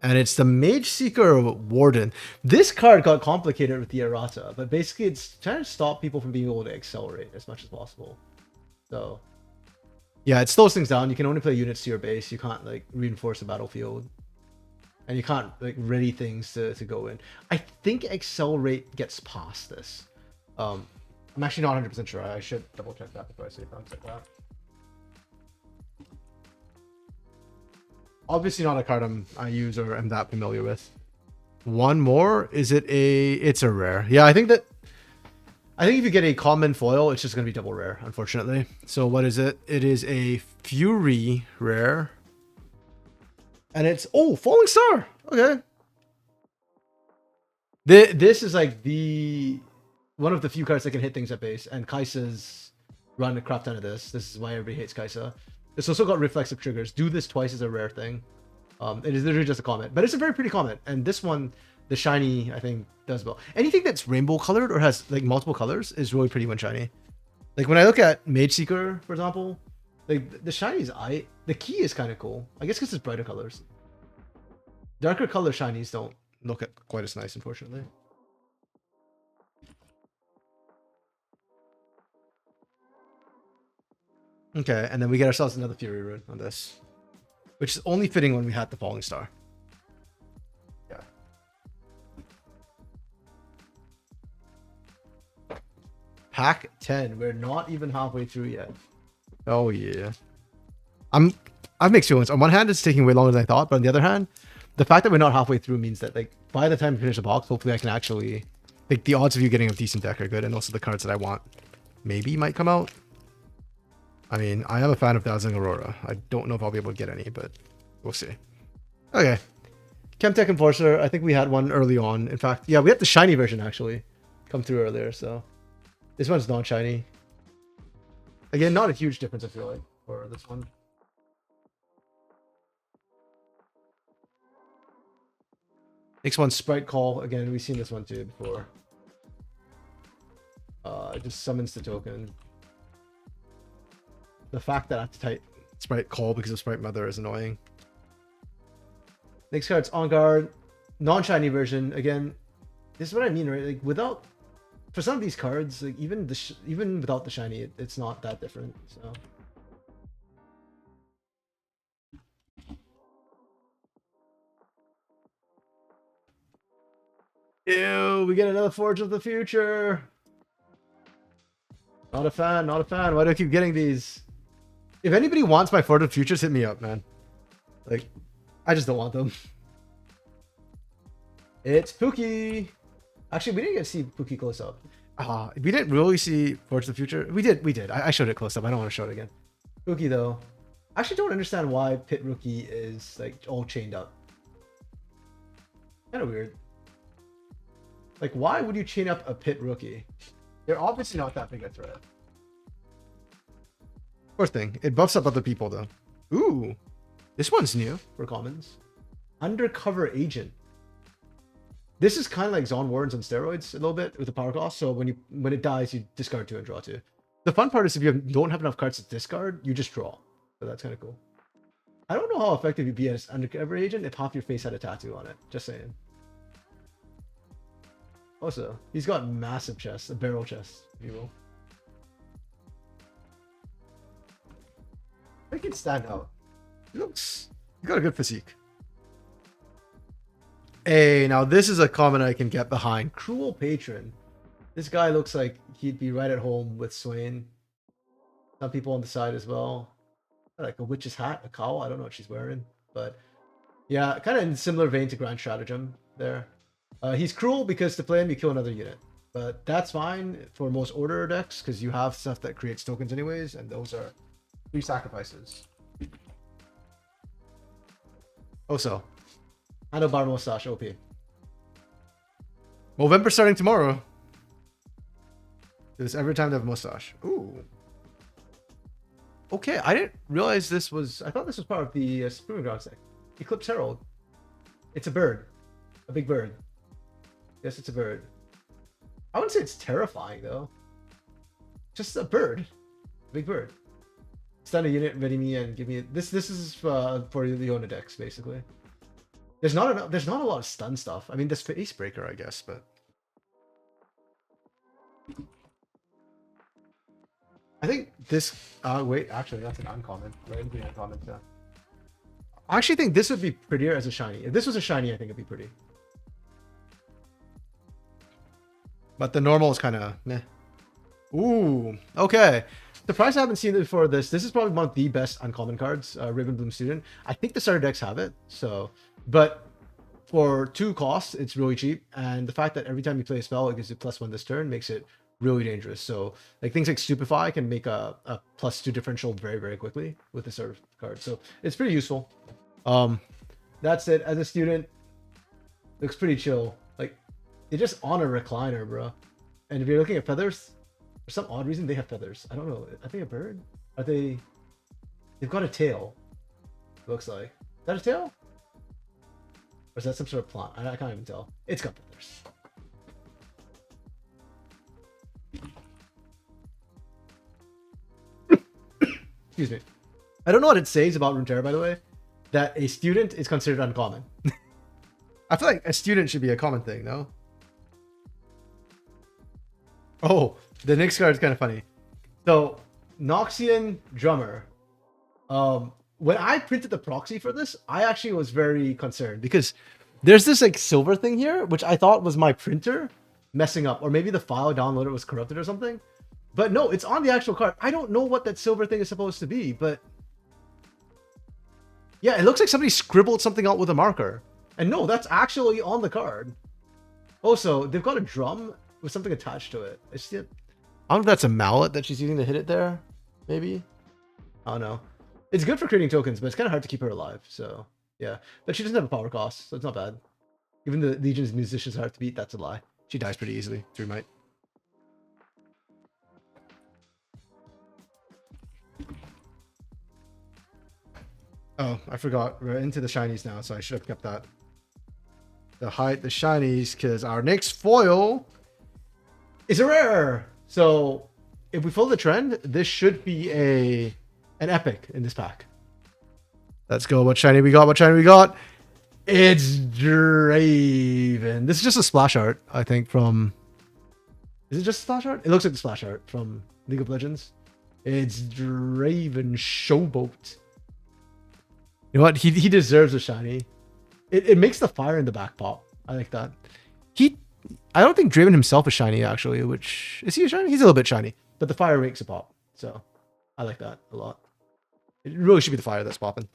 And it's the Mage Seeker Warden. This card got complicated with the errata, but basically it's trying to stop people from being able to accelerate as much as possible. So, yeah, it slows things down. You can only play units to your base. You can't, like, reinforce the battlefield. And you can't, like, ready things to go in. I think Accelerate gets past this. I'm actually not 100% sure. I should double check that before I say something like that. Obviously not a card I use or am that familiar with. One more? Is it a... It's a rare. Yeah, I think if you get a common foil, it's just going to be double rare, unfortunately. So what is it? It is a Fury rare. And it's... Oh, Falling Star! Okay. This is like one of the few cards that can hit things at base. And Kai'Sa's run a crap ton of this. This is why everybody hates Kai'Sa. It's also got reflexive triggers. Do this twice is a rare thing. It is literally just a comment. But it's a very pretty comment. And this one, the shiny, I think, does well. Anything that's rainbow colored or has like multiple colors is really pretty when shiny. Like when I look at Mage Seeker, for example, like the shinies, the key is kind of cool. I guess because it's brighter colors. Darker color shinies don't look at quite as nice, unfortunately. Okay, and then we get ourselves another Fury rune on this, which is only fitting when we had the Falling Star. Yeah. Pack 10. We're not even halfway through yet. Oh yeah. I've mixed feelings. On one hand, it's taking way longer than I thought, but on the other hand, the fact that we're not halfway through means that like by the time we finish the box, hopefully I can actually like the odds of you getting a decent deck are good, and also the cards that I want maybe might come out. I mean, I am a fan of Dazzling Aurora. I don't know if I'll be able to get any, but we'll see. Okay. Chemtech Enforcer. I think we had one early on. In fact, yeah, we had the shiny version actually come through earlier, so this one's non-shiny. Again, not a huge difference, I feel like, for this one. Next one, Sprite Call. Again, we've seen this one too before. It just summons the token. The fact that I have to type Sprite Call because of Sprite Mother is annoying. Next card's On Guard. Non-shiny version. Again, this is what I mean, right? Like, without... For some of these cards, like, even without the shiny, it's not that different, so... Ew, we get another Forge of the Future. Not a fan, not a fan. Why do I keep getting these? If anybody wants my Forge of the Futures, hit me up, man. Like, I just don't want them. It's Pookie. Actually, we didn't get to see Pookie close up. We didn't really see Forge of the Future. We did. I showed it close up. I don't want to show it again. Pookie, though. I actually don't understand why Pit Rookie is, like, all chained up. Kind of weird. Like, why would you chain up a Pit Rookie? They're obviously not that big a threat. Poor thing. It buffs up other people, though. Ooh. This one's new for commons. Undercover Agent. This is kind of like Zon Warrens on steroids a little bit with the power cost. So when it dies, you discard 2 and draw 2. The fun part is if you don't have enough cards to discard, you just draw. So that's kind of cool. I don't know how effective you'd be as Undercover Agent if half your face had a tattoo on it. Just saying. Also, he's got massive chest, a barrel chest, if you will. I can stand out. He got a good physique. Hey, now this is a comment I can get behind. Cruel Patron. This guy looks like he'd be right at home with Swain. Some people on the side as well. Like a witch's hat, a cowl. I don't know what she's wearing. But yeah, kind of in similar vein to Grand Stratagem there. He's cruel because to play him, you kill another unit. But that's fine for most order decks because you have stuff that creates tokens anyways. And those are 3 sacrifices. Also, Handlebar Mustache, OP. Movember starting tomorrow. Do this every time they have a mustache. Ooh. Okay, I didn't realize this was... I thought this was part of the Supreme Ground deck. Eclipse Herald. It's a bird. A big bird. Yes, it's a bird. I wouldn't say it's terrifying, though. Just a bird. Big bird. Stun a unit, ready me, and give me... This is for the Yona decks, basically. There's not a lot of stun stuff. I mean, there's Face Breaker, I guess, but... I think this... wait, actually, that's an uncommon. Right into the uncommon, yeah. I actually think this would be prettier as a shiny. If this was a shiny, I think it'd be pretty. But the normal is kind of meh. Ooh, okay. Surprised I haven't seen it before this. This is probably one of the best uncommon cards, Ravenbloom Student. I think the starter decks have it, so... But for 2 costs, it's really cheap. And the fact that every time you play a spell, it gives you +1 this turn makes it really dangerous. So like things like Stupefy can make a +2 differential very, very quickly with this sort of card. So it's pretty useful. That's it. As a student, looks pretty chill. Like, they're just on a recliner, bro. And if you're looking at feathers, for some odd reason, they have feathers. I don't know. Are they a bird? Are they... They've got a tail. Looks like. Is that a tail? Or is that some sort of plant? I can't even tell. It's got feathers. Excuse me. I don't know what it says about Runeterra, by the way, that a student is considered uncommon. I feel like a student should be a common thing, no? Oh, the next card is kind of funny. So, Noxian Drummer. When I printed the proxy for this, I actually was very concerned because there's this like silver thing here, which I thought was my printer messing up, or maybe the file downloaded was corrupted or something. But no, it's on the actual card. I don't know what that silver thing is supposed to be, but yeah, it looks like somebody scribbled something out with a marker. And no, that's actually on the card. Also, they've got a drum with something attached to it. I don't know if that's a mallet that she's using to hit it there. Maybe. I don't know. It's good for creating tokens, but it's kind of hard to keep her alive. So, yeah. But she doesn't have a power cost, so it's not bad. Even the Legion's musicians are hard to beat. That's a lie. She dies pretty easily. 3 might. Oh, I forgot. We're into the shinies now, so I should have kept that. To hide the shinies, because our next foil is a rare. So, if we follow the trend, this should be an epic in this pack. Let's go. What shiny we got? What shiny we got? It's Draven. This is just a splash art, I think, from... Is it just a splash art? It looks like the splash art from League of Legends. It's Draven Showboat. You know what? He deserves a shiny. It makes the fire in the back pop. I like that. He I don't think Draven himself is shiny actually. Which is he shiny? He's a little bit shiny, but the fire makes it pop. So I like that a lot. It really should be the fire that's popping.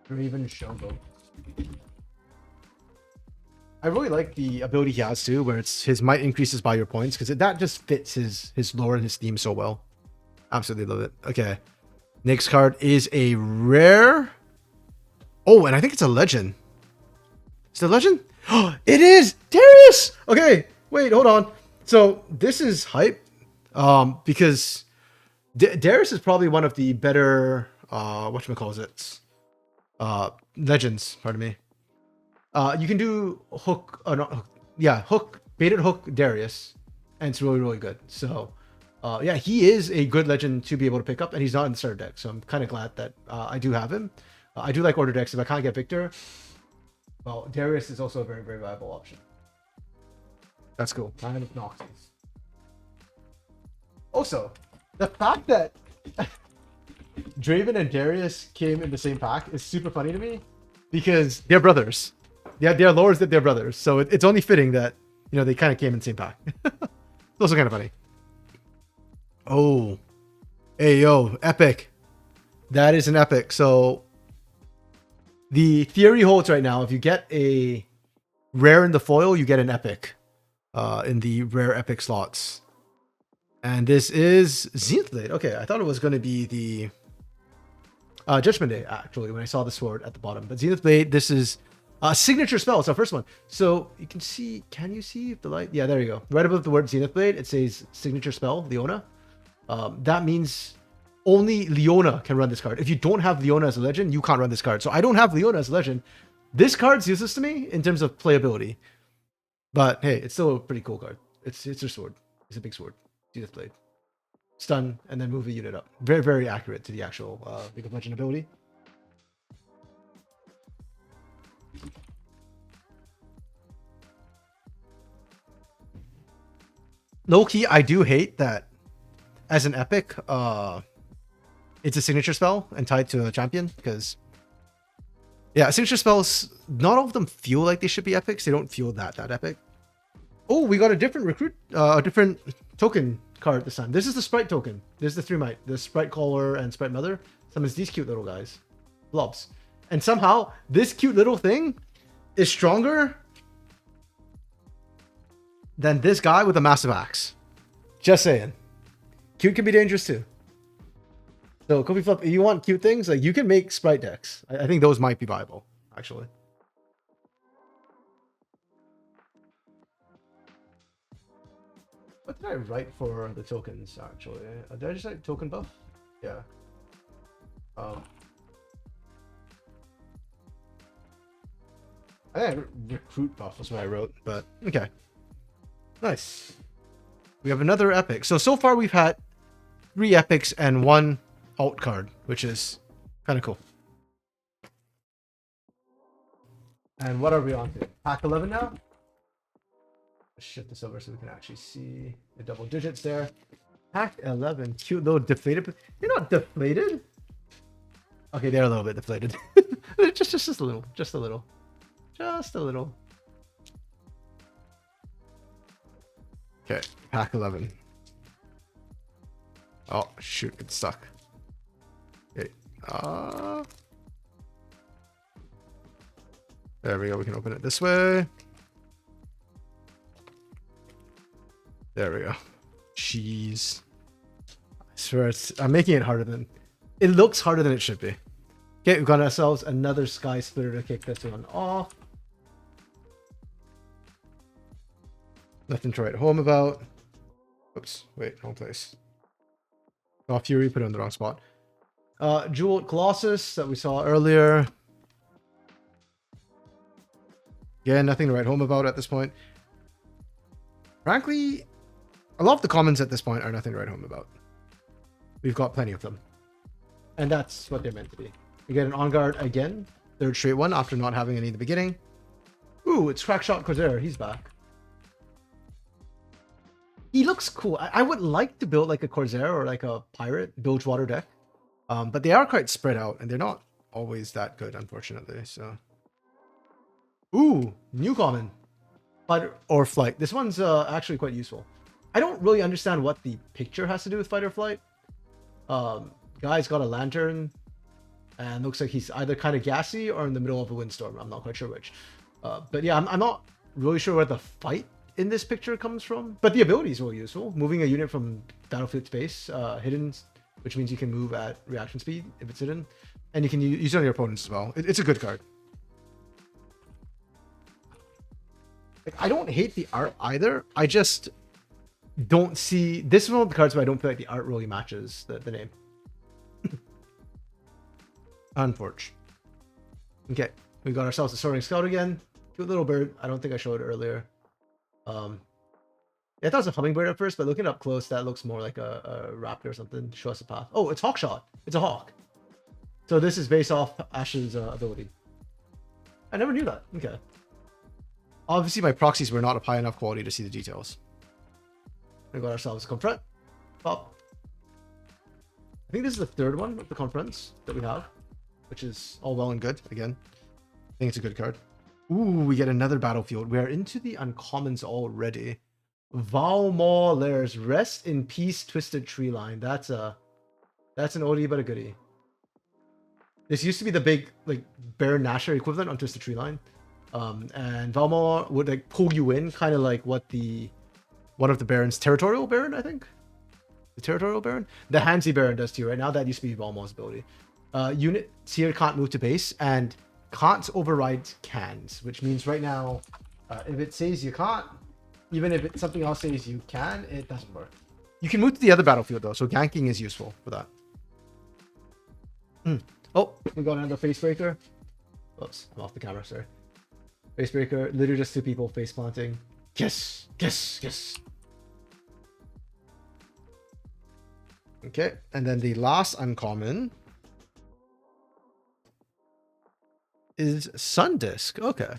Draven Shogo. I really like the ability he has too, where it's his might increases by your points, because that just fits his lore and his theme so well. Absolutely love it. Okay, next card is a rare. Oh, and I think it's a legend. Is it a legend? Oh, it is Darius. Okay, wait, hold on. So this is hype, because Darius is probably one of the better whatchamacallit, legends. Pardon me. You can do hook, not hook, yeah, hook, baited hook Darius, and it's really, really good. So, yeah, he is a good legend to be able to pick up, and he's not in the starter deck. So I'm kind of glad that I do have him. I do like order decks. If I can't get Victor, well, Darius is also a very, very viable option. That's cool. 9 of Noxus. Also, the fact that Draven and Darius came in the same pack is super funny to me, because they're brothers. Yeah, they're lores that they're brothers. So it's only fitting that, you know, they kind of came in the same pack. It's also kind of funny. Oh, hey, yo, epic. That is an epic. So the theory holds right now. If you get a rare in the foil, you get an epic in the rare epic slots. And this is Zenith Blade. Okay, I thought it was going to be the Judgment Day, actually, when I saw the sword at the bottom. But Zenith Blade, this is a signature spell. It's our first one. So you can see, can you see the light? Yeah, there you go. Right above the word Zenith Blade, it says signature spell, Leona. That means only Leona can run this card. If you don't have Leona as a legend, you can't run this card. So I don't have Leona as a legend. This card's useless to me in terms of playability. But hey, it's still a pretty cool card. It's a sword. It's a big sword. Zenith Blade. Stun, and then move a unit up. Very, very accurate to the actual League of Legends ability. Low-key, I do hate that as an epic, it's a signature spell and tied to a champion, because yeah, signature spells, not all of them feel like they should be epics. They don't feel that epic. Oh, we got a different recruit, a different token card this time. This is the Sprite token. This is the 3 might. The Sprite Caller and Sprite Mother summons these cute little guys. Blobs. And somehow, this cute little thing is stronger than this guy with a massive axe. Just saying. Cute can be dangerous too. So, Kobe Flip, if you want cute things, like, you can make Sprite decks. I think those might be viable, actually. What did I write for the tokens, actually? Did I just write token buff? Yeah. I think recruit buff was what I wrote, but okay. Nice. We have another epic. So far we've had 3 epics and 1 alt card, which is kind of cool. And what are we on to? Pack 11 now? Shift this over so we can actually see the double digits there. Pack 11. Cute little deflated. They're not deflated. Okay, they're a little bit deflated. just a little. Just a little. Just a little. Okay, pack 11. Oh, shoot, it's stuck. Okay. There we go. We can open it this way. There we go. Jeez. I swear I'm making it harder than... It looks harder than it should be. Okay, we've got ourselves another Sky Splitter to kick this one off. Nothing to write home about. Oops, wait, wrong place. Oh, Fury, put it on the wrong spot. Jeweled Colossus that we saw earlier. Yeah, nothing to write home about at this point. Frankly, a lot of the commons at this point are nothing to write home about. We've got plenty of them. And that's what they're meant to be. We get an On Guard again. 3rd straight one after not having any in the beginning. Ooh, it's Crackshot Corsair. He's back. He looks cool. I would like to build like a Corsair or like a Pirate Bilgewater deck. But they are quite spread out and they're not always that good, unfortunately. So, ooh, new common. Fight or flight. This one's actually quite useful. I don't really understand what the picture has to do with fight or flight. Guy's got a lantern, and looks like he's either kind of gassy or in the middle of a windstorm. I'm not quite sure which. But yeah, I'm not really sure where the fight in this picture comes from. But the ability is really useful. Moving a unit from battlefield space, hidden, which means you can move at reaction speed if it's hidden. And you can use it on your opponents as well. It's a good card. Like, I don't hate the art either. I just don't see... This is one of the cards where I don't feel like the art really matches the name. Unfortunate. Okay, we got ourselves a Soaring Scout again. Cute little bird. I don't think I showed it earlier. Yeah, I thought it was a hummingbird at first, but looking up close, that looks more like a raptor or something. Show us a path. Oh, it's Hawkshot. It's a hawk. So this is based off Ash's ability. I never knew that. Okay. Obviously, my proxies were not of high enough quality to see the details. We got ourselves a Confront. Pop. I think this is the third one of the Confronts that we have, which is all well and good. Again, I think it's a good card. Ooh, we get another battlefield. We are into the uncommons already. Valmaw Lairs. Rest in peace, Twisted Tree Line. That's an oldie but a goodie. This used to be the big like Baron Nashor equivalent on Twisted Tree Line. And Valmaw would like pull you in, kind of like what one of the Barons, Territorial Baron, I think. The Territorial Baron? The Hansi Baron does too, right? Now that used to be Valmaw's ability. Units here can't move to base and can't override cans, which means right now, if it says you can't, even if something else says you can, it doesn't work. You can move to the other battlefield though, so ganking is useful for that. Oh, we got another Facebreaker. Oops, I'm off the camera, sorry. Facebreaker, literally just two people face planting. Yes, yes, yes. Okay, and then the last uncommon is Sundisk. Okay.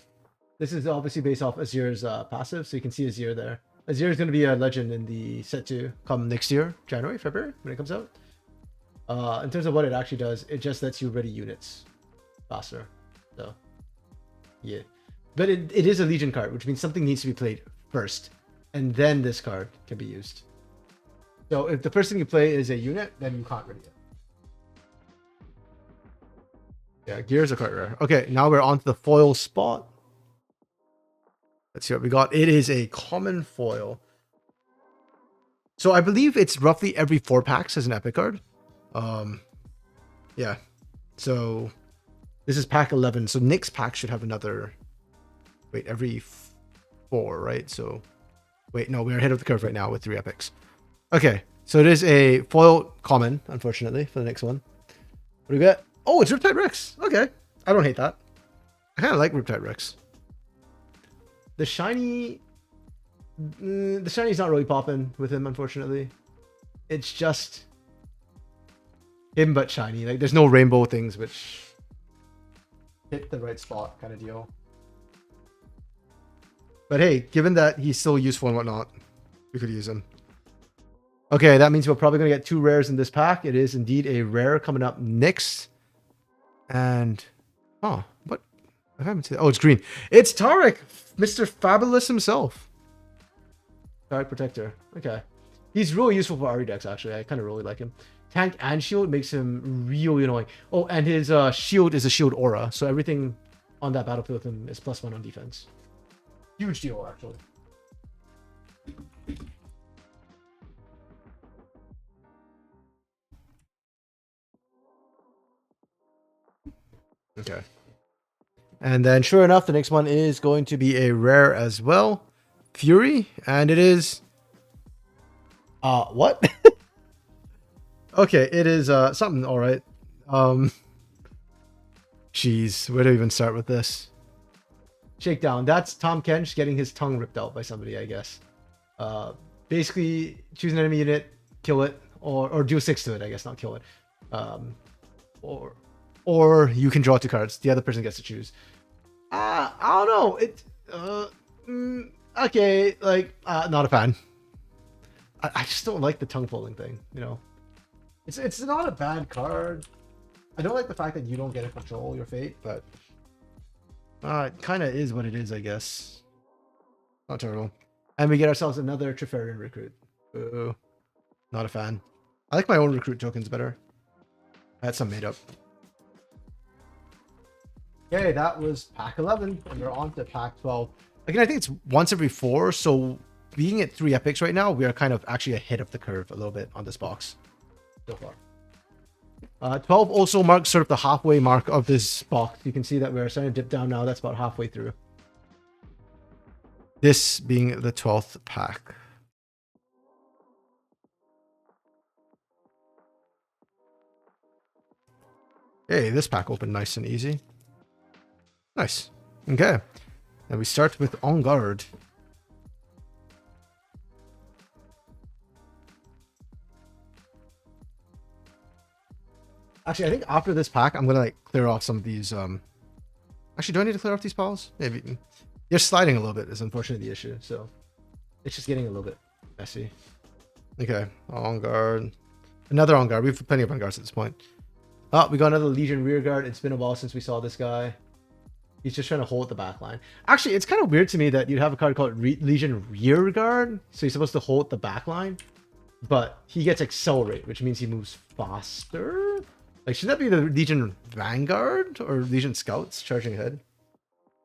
This is obviously based off Azir's passive, so you can see Azir there. Azir is going to be a legend in the set 2 come next year, January, February, when it comes out. In terms of what it actually does, it just lets you ready units faster. So, yeah. But it is a Legion card, which means something needs to be played first, and then this card can be used. So if the first thing you play is a unit, then you can't ready it. Yeah, gears are quite rare. Okay, now we're on to the foil spot. Let's see what we got. It is a common foil. So I believe it's roughly every 4 packs as an epic card. Yeah. So this is pack 11. So next pack should have another... Wait, every 4, right? So wait, no, we're ahead of the curve right now with 3 epics. Okay, so it is a foil common, unfortunately, for the next one. What do we get? Oh, it's Riptide Rex. Okay, I don't hate that. I kind of like Riptide Rex. The shiny... the shiny's not really popping with him, unfortunately. It's just him but shiny. Like, there's no rainbow things which hit the right spot kind of deal. But hey, given that he's still useful and whatnot, we could use him. Okay, that means we're probably going to get 2 rares in this pack. It is indeed a rare coming up next. And... oh, what? I haven't seen... oh, it's green. It's Taric! Mr. Fabulous himself. Taric Protector. Okay. He's really useful for RE decks, actually. I kind of really like him. Tank and shield makes him really annoying. Oh, and his shield is a shield aura. So everything on that battlefield with him is +1 on defense. Huge deal, actually. Okay. And then, sure enough, the next one is going to be a rare as well. Fury. And it is... what? Okay, it is something, alright. Jeez, where do we even start with this? Shakedown. That's Tom Kench getting his tongue ripped out by somebody, I guess. Basically, choose an enemy unit, kill it, or do a 6 to it, I guess, not kill it. Or you can draw 2 cards. The other person gets to choose. I don't know. Okay, like, not a fan. I just don't like the tongue pulling thing, you know. It's not a bad card. I don't like the fact that you don't get to control your fate, but it kind of is what it is, I guess. Not terrible. And we get ourselves another Trifarian recruit. Ooh, not a fan. I like my own recruit tokens better. I had some made up. Okay, that was pack 11, and we're on to pack 12. Again, I think it's once every 4, so being at 3 epics right now, we are kind of actually ahead of the curve a little bit on this box so far. 12 also marks sort of the halfway mark of this box. You can see that we're starting to dip down now. That's about halfway through. This being the 12th pack. Hey, this pack opened nice and easy. Nice. Okay. And we start with On Guard. Actually, I think after this pack, I'm gonna like clear off some of these. Actually, do I need to clear off these piles? Maybe. You're sliding a little bit is unfortunately the issue, so it's just getting a little bit messy. Okay, On Guard. Another On Guard. We have plenty of On Guards at this point. Oh, we got another Legion Rear Guard. It's been a while since we saw this guy. He's just trying to hold the back line. Actually, it's kind of weird to me that you'd have a card called Legion Rear Guard. So he's supposed to hold the back line. But he gets Accelerate, which means he moves faster. Like, should that be the Legion Vanguard or Legion Scouts charging ahead?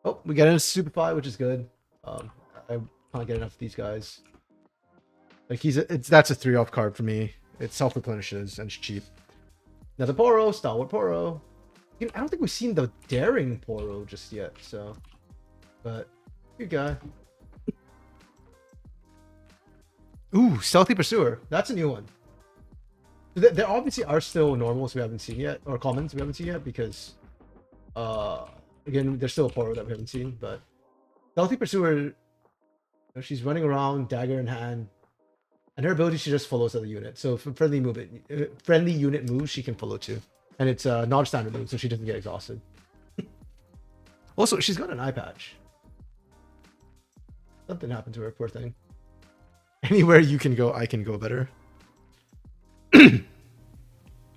Oh, we get in a Superfly, which is good. I can't get enough of these guys. Like, that's a 3-off card for me. It self-replenishes and it's cheap. Another Poro, Stalwart Poro. I don't think we've seen the Daring Poro just yet, so. But, good guy. Ooh, Stealthy Pursuer. That's a new one. There obviously are still normals we haven't seen yet, or commons we haven't seen yet, because, again, there's still a Poro that we haven't seen, but Stealthy Pursuer, she's running around, dagger in hand, and her ability, she just follows other unit. So for friendly unit moves, she can follow too. And it's a non-standard move, so she doesn't get exhausted. Also, she's got an eye patch. Something happened to her, poor thing. Anywhere you can go, I can go better.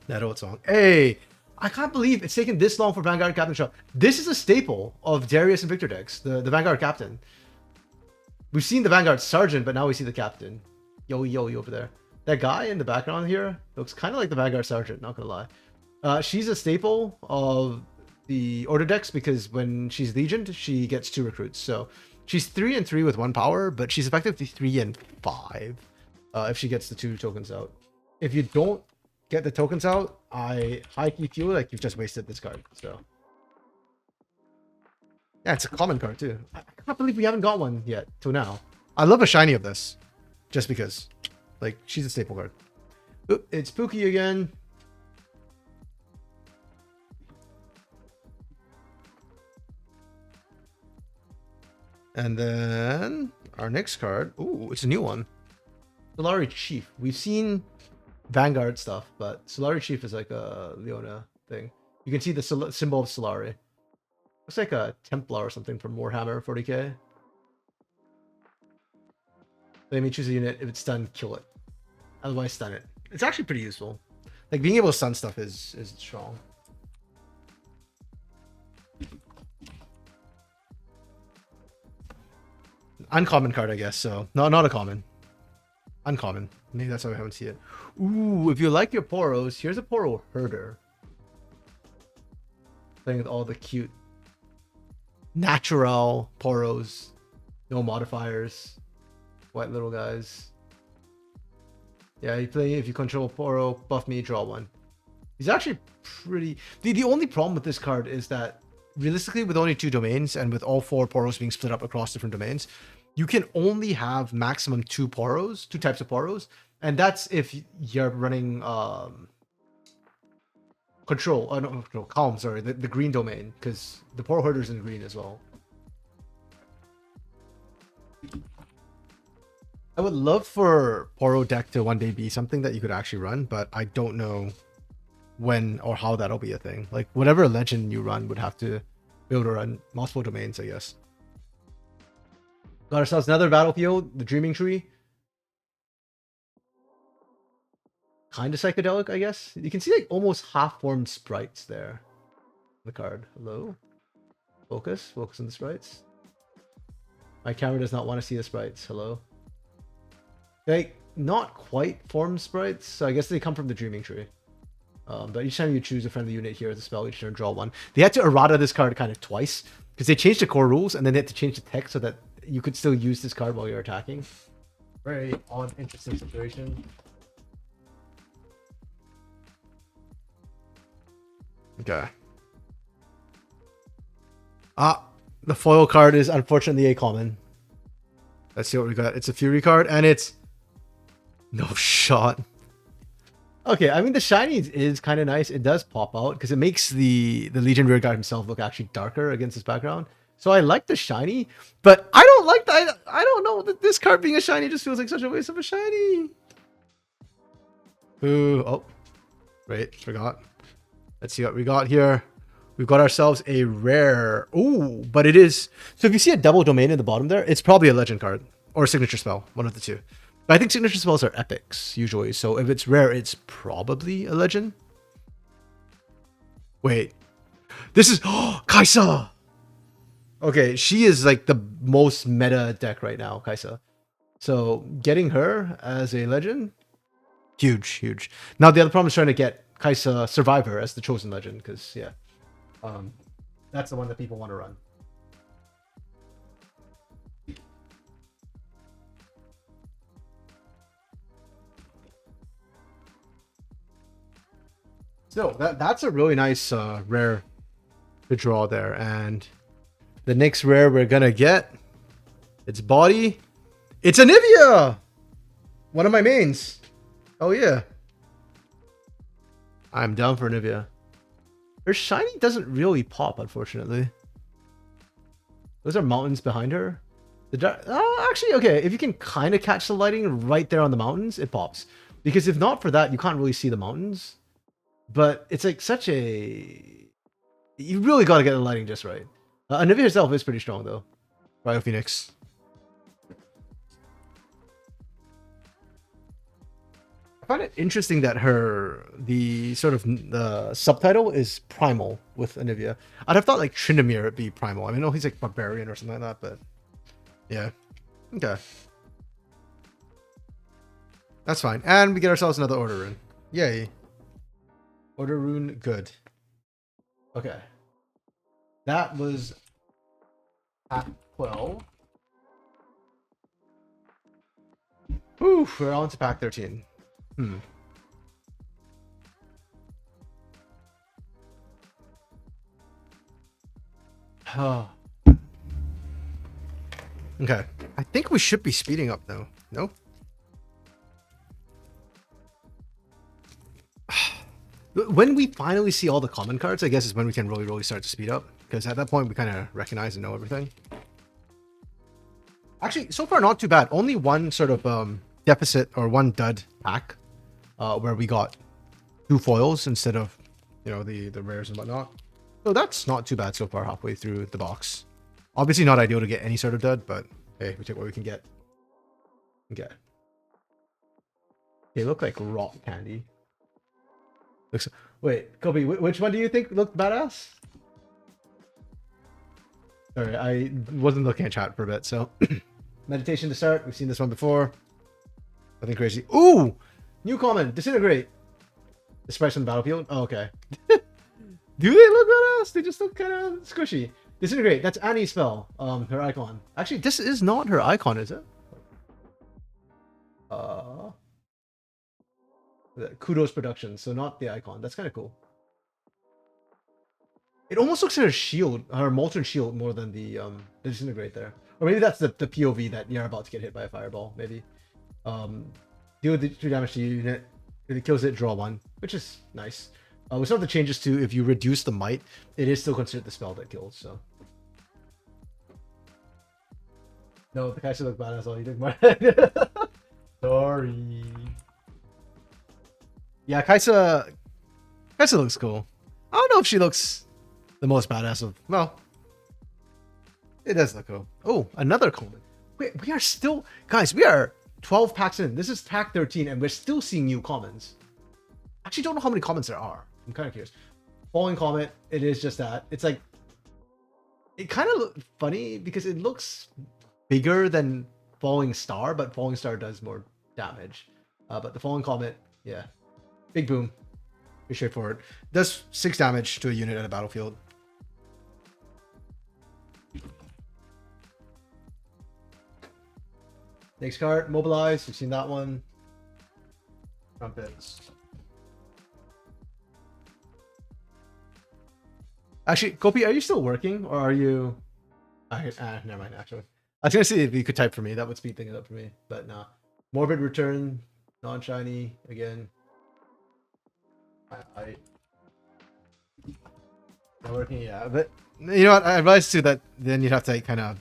That old song. Hey, I can't believe it's taken this long for Vanguard Captain to show up. This is a staple of Darius and Victor decks, the Vanguard Captain. We've seen the Vanguard Sergeant, but now we see the Captain. Yo over there. That guy in the background here looks kind of like the Vanguard Sergeant, not gonna lie. She's a staple of the Order decks because when she's Legioned, she gets 2 recruits. So she's 3 and 3 with 1 power, but she's effectively 3 and 5 if she gets the 2 tokens out. If you don't get the tokens out, I high-key feel like you've just wasted this card. So yeah, it's a common card too. I can't believe we haven't got one yet till now. I love a shiny of this, just because. Like, she's a staple card. Oop, it's Pookie again. And then our next card. Ooh, it's a new one. Solari Chief. We've seen Vanguard stuff, but Solari Chief is like a Leona thing. You can see the symbol of Solari. Looks like a Templar or something from Warhammer 40k. Let me choose a unit. If it's stunned, kill it. Otherwise, stun it. It's actually pretty useful. Like, being able to stun stuff is strong. Uncommon card, I guess. So, no, not a common. Uncommon. Maybe that's why we haven't seen it. Ooh, if you like your Poros, here's a Poro Herder. Playing with all the cute natural Poros. No modifiers. White little guys. Yeah, you play if you control Poro, buff me, draw 1. He's actually pretty... The only problem with this card is that, realistically, with only 2 domains, and with all 4 Poros being split up across different domains, you can only have maximum 2 Poros, 2 types of Poros, and that's if you're running Calm, sorry, the green domain, because the Poro Herder's in green as well. I would love for Poro deck to one day be something that you could actually run, but I don't know when or how that'll be a thing. Like, whatever legend you run would have to be able to run multiple domains, I guess. Got ourselves another battlefield, the Dreaming Tree. Kind of psychedelic, I guess. You can see like almost half-formed sprites there. The card. Hello? Focus on the sprites. My camera does not want to see the sprites. Hello. Like, not quite form sprites, so I guess they come from the Dreaming Tree. But each time you choose a friendly unit here as a spell, each turn draw one. They had to errata this card kind of twice, because they changed the core rules, and then they had to change the text so that you could still use this card while you're attacking. Very odd, interesting situation. Okay. The foil card is unfortunately a common. Let's see what we got. It's a Fury card, and it's no shot. Okay, I mean the shiny is kind of nice. It does pop out because it makes the Legion Rearguard himself look actually darker against his background. So I like the shiny, but I don't like that. I don't know that this card being a shiny just feels like such a waste of a shiny. Ooh, oh, wait, forgot. Let's see what we got here. We've got ourselves a rare. Ooh, but it is. So if you see a double domain in the bottom there, it's probably a legend card or a signature spell, one of the two. But I think signature spells are epics usually. So if it's rare, it's probably a legend. Wait, this is Kaisa. Okay, she is like the most meta deck right now, Kaisa. So getting her as a legend, huge, huge. Now the other problem is trying to get Kaisa Survivor as the chosen legend, because yeah, that's the one that people want to run. So that's a really nice rare to draw there, and the next rare we're gonna get, its body, it's Anivia, one of my mains. Oh yeah, I'm down for Anivia. Her shiny doesn't really pop, unfortunately. Those are mountains behind her. Actually, okay, if you can kind of catch the lighting right there on the mountains, it pops. Because if not for that, you can't really see the mountains. But it's like such a... You really got to get the lighting just right. Anivia herself is pretty strong, though. Bio Phoenix. I find it interesting that the subtitle is Primal with Anivia. I'd have thought like Tryndamere would be Primal. I mean, I know he's like Barbarian or something like that, but yeah. Okay. That's fine. And we get ourselves another Order Rune. Yay. Order Rune, good. Okay. That was at 12. Oof, we're on to pack 13. Oh. Okay. I think we should be speeding up though. No? When we finally see all the common cards, I guess is when we can really start to speed up. Because at that point, we kind of recognize and know everything. Actually, so far, not too bad. Only one sort of deficit or one dud pack where we got 2 foils instead of, you know, the rares and whatnot. So that's not too bad so far halfway through the box. Obviously not ideal to get any sort of dud, but hey, we take what we can get. Okay. They look like rock candy. Looks. Wait, Kobe, which one do you think looked badass? Sorry, I wasn't looking at chat for a bit, so. Meditation to start. We've seen this one before. Nothing crazy. Ooh! New common. Disintegrate. The sprites on the battlefield. Oh, okay. Do they look badass? They just look kind of squishy. Disintegrate. That's Annie's spell. Her icon. Actually, this is not her icon, is it? Kudos Productions, so not the icon. That's kind of cool. It almost looks like her shield, her molten shield, more than the disintegrate there. Or maybe that's the POV that you're about to get hit by a fireball. Maybe. Deal 3 damage to unit. If it kills it, draw 1, which is nice. We still have the changes to if you reduce the might, it is still considered the spell that kills. So. No, the Kaisa look badass. All you did my head. Sorry. Yeah, Kaisa looks cool. I don't know if she looks the most badass of. Well, it does look cool. Oh, another common. Wait, we are still, guys. We are 12 packs in. This is pack 13, and we're still seeing new commons. Actually, don't know how many commons there are. I'm kind of curious. Falling Comet. It is just that. It's like, it kind of looks funny because it looks bigger than Falling Star, but Falling Star does more damage. But the Falling Comet, yeah, big boom, pretty straightforward. Does 6 damage to a unit at a battlefield. Next card, Mobilize. You've seen that one. Trumpets. Actually, Kopi, are you still working or are you? Never mind. Actually, I was gonna see if you could type for me. That would speed things up for me. But nah. Morbid Return, non-shiny again. I not working. Yeah, but you know what? I advise too that then you'd have to kind of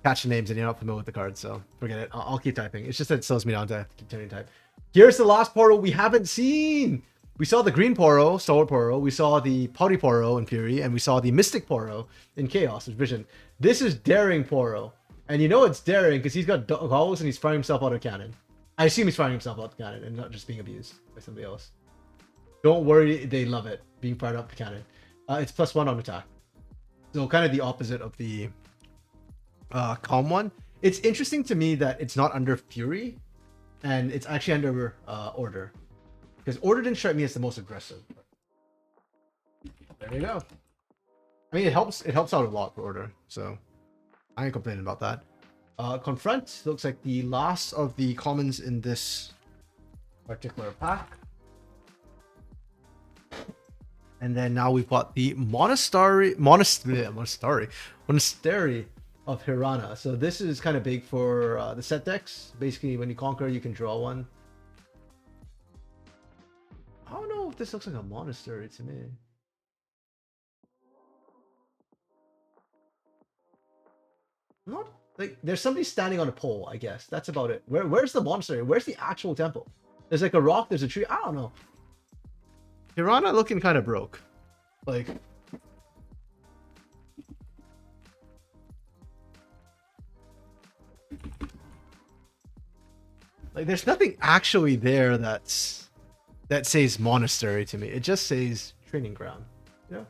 catch the names and you're not familiar with the cards, so forget it. I'll keep typing. It's just that it slows me down to continue to type. Here's the last Poro we haven't seen. We saw the green Poro, Stalwart Poro. We saw the Potty Poro in Fury, and we saw the Mystic Poro in Chaos, Vision. This is Daring Poro, and you know it's daring because he's got goggles and he's firing himself out of cannon. I assume he's firing himself out of cannon and not just being abused by somebody else. Don't worry, they love it being fired up the cannon. It's +1 on attack, so kind of the opposite of the calm one. It's interesting to me that it's not under Fury, and it's actually under Order, because Order didn't strike me as the most aggressive. There you go. I mean, it helps out a lot for Order, so I ain't complaining about that. Confront looks like the last of the commons in this particular pack. And then now we've got the Monastery of Hirana. So this is kind of big for the set decks. Basically, when you conquer, you can draw one. I don't know if this looks like a monastery to me. Not like there's somebody standing on a pole, I guess. That's about it. Where's the monastery? Where's the actual temple? There's like a rock, there's a tree. I don't know. Hirana looking kind of broke. Like, there's nothing actually there that says monastery to me. It just says training ground. Yeah.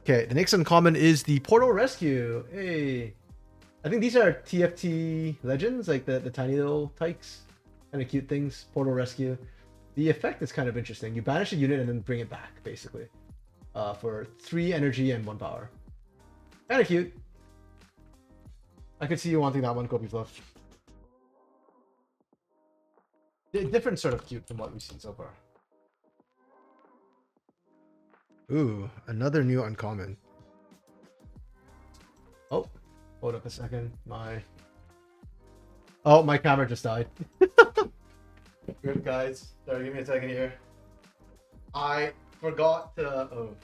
Okay, the next uncommon is the Portal Rescue. Hey. I think these are TFT legends, like the tiny little tykes. Kind of cute things. Portal Rescue. The effect is kind of interesting. You banish a unit and then bring it back, basically. For 3 energy and 1 power. Kind of cute. I could see you wanting that one, Kobe Fluff. Different sort of cute from what we've seen so far. Ooh, another new uncommon. Oh, hold up a second. My camera just died. Good guys. Sorry, give me a second here. I forgot to. Oh,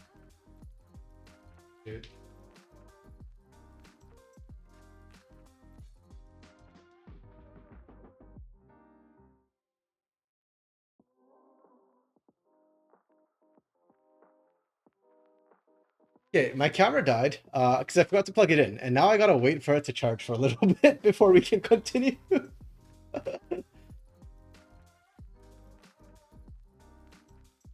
dude. Okay, my camera died because I forgot to plug it in, and now I gotta wait for it to charge for a little bit before we can continue.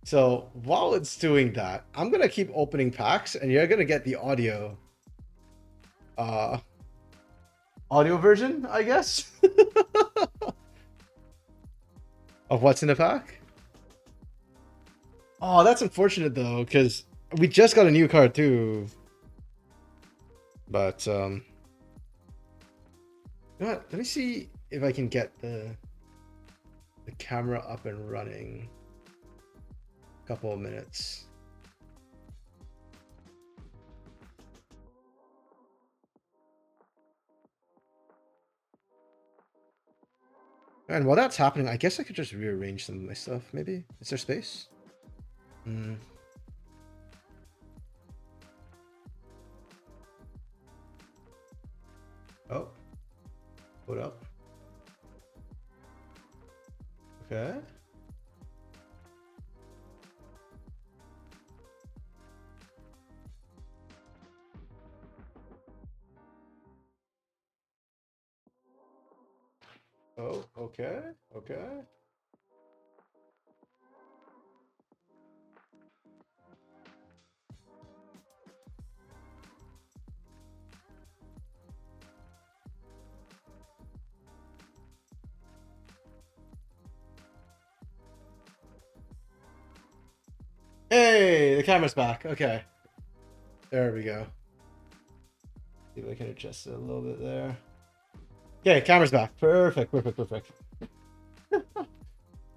So while it's doing that, I'm gonna keep opening packs, and you're gonna get the audio version, I guess, of what's in the pack. Oh, that's unfortunate though, because we just got a new card too. But you know what? Let me see if I can get the camera up and running. A couple of minutes. And while that's happening, I guess I could just rearrange some of my stuff, maybe? Is there space? Oh. Hold up. Okay. Oh, okay. Okay. Hey, the camera's back. Okay. There we go. See if I can adjust it a little bit there. Okay, camera's back. Perfect.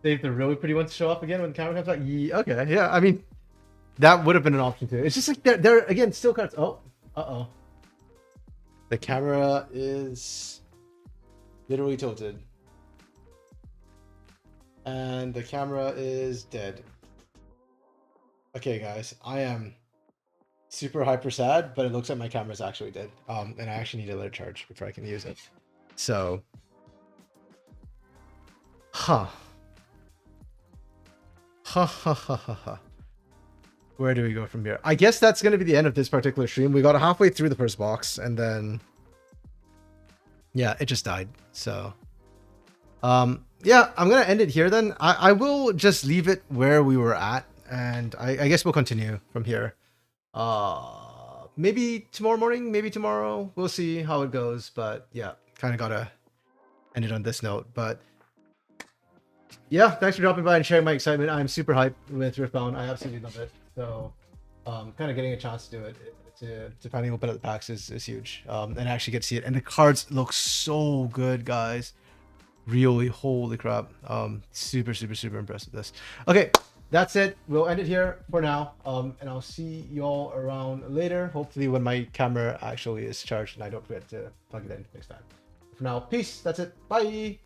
Save the really pretty ones to show up again when the camera comes back. Okay, yeah. I mean, that would have been an option too. It's just like they're again still cuts. Oh, uh-oh. The camera is literally tilted. And the camera is dead. Okay, guys, I am super hyper sad, but it looks like my camera's actually dead. And I actually need to let it charge before I can use it. So, huh. Where do we go from here? I guess that's going to be the end of this particular stream. We got halfway through the first box, and then yeah, it just died. So yeah, I'm gonna end it here then. I will just leave it where we were at, and I guess we'll continue from here. Maybe tomorrow morning, maybe tomorrow. We'll see how it goes. But yeah, kind of gotta end it on this note. But yeah, thanks for dropping by and sharing my excitement. I'm super hyped with Riftbound. I absolutely love it. So kind of getting a chance to do it to finally open up the packs is huge. And actually get to see it. And the cards look so good, guys. Really, holy crap. Super impressed with this. Okay, that's it. We'll end it here for now. And I'll see y'all around later. Hopefully when my camera actually is charged and I don't forget to plug it in next time. For now, peace. That's it. Bye.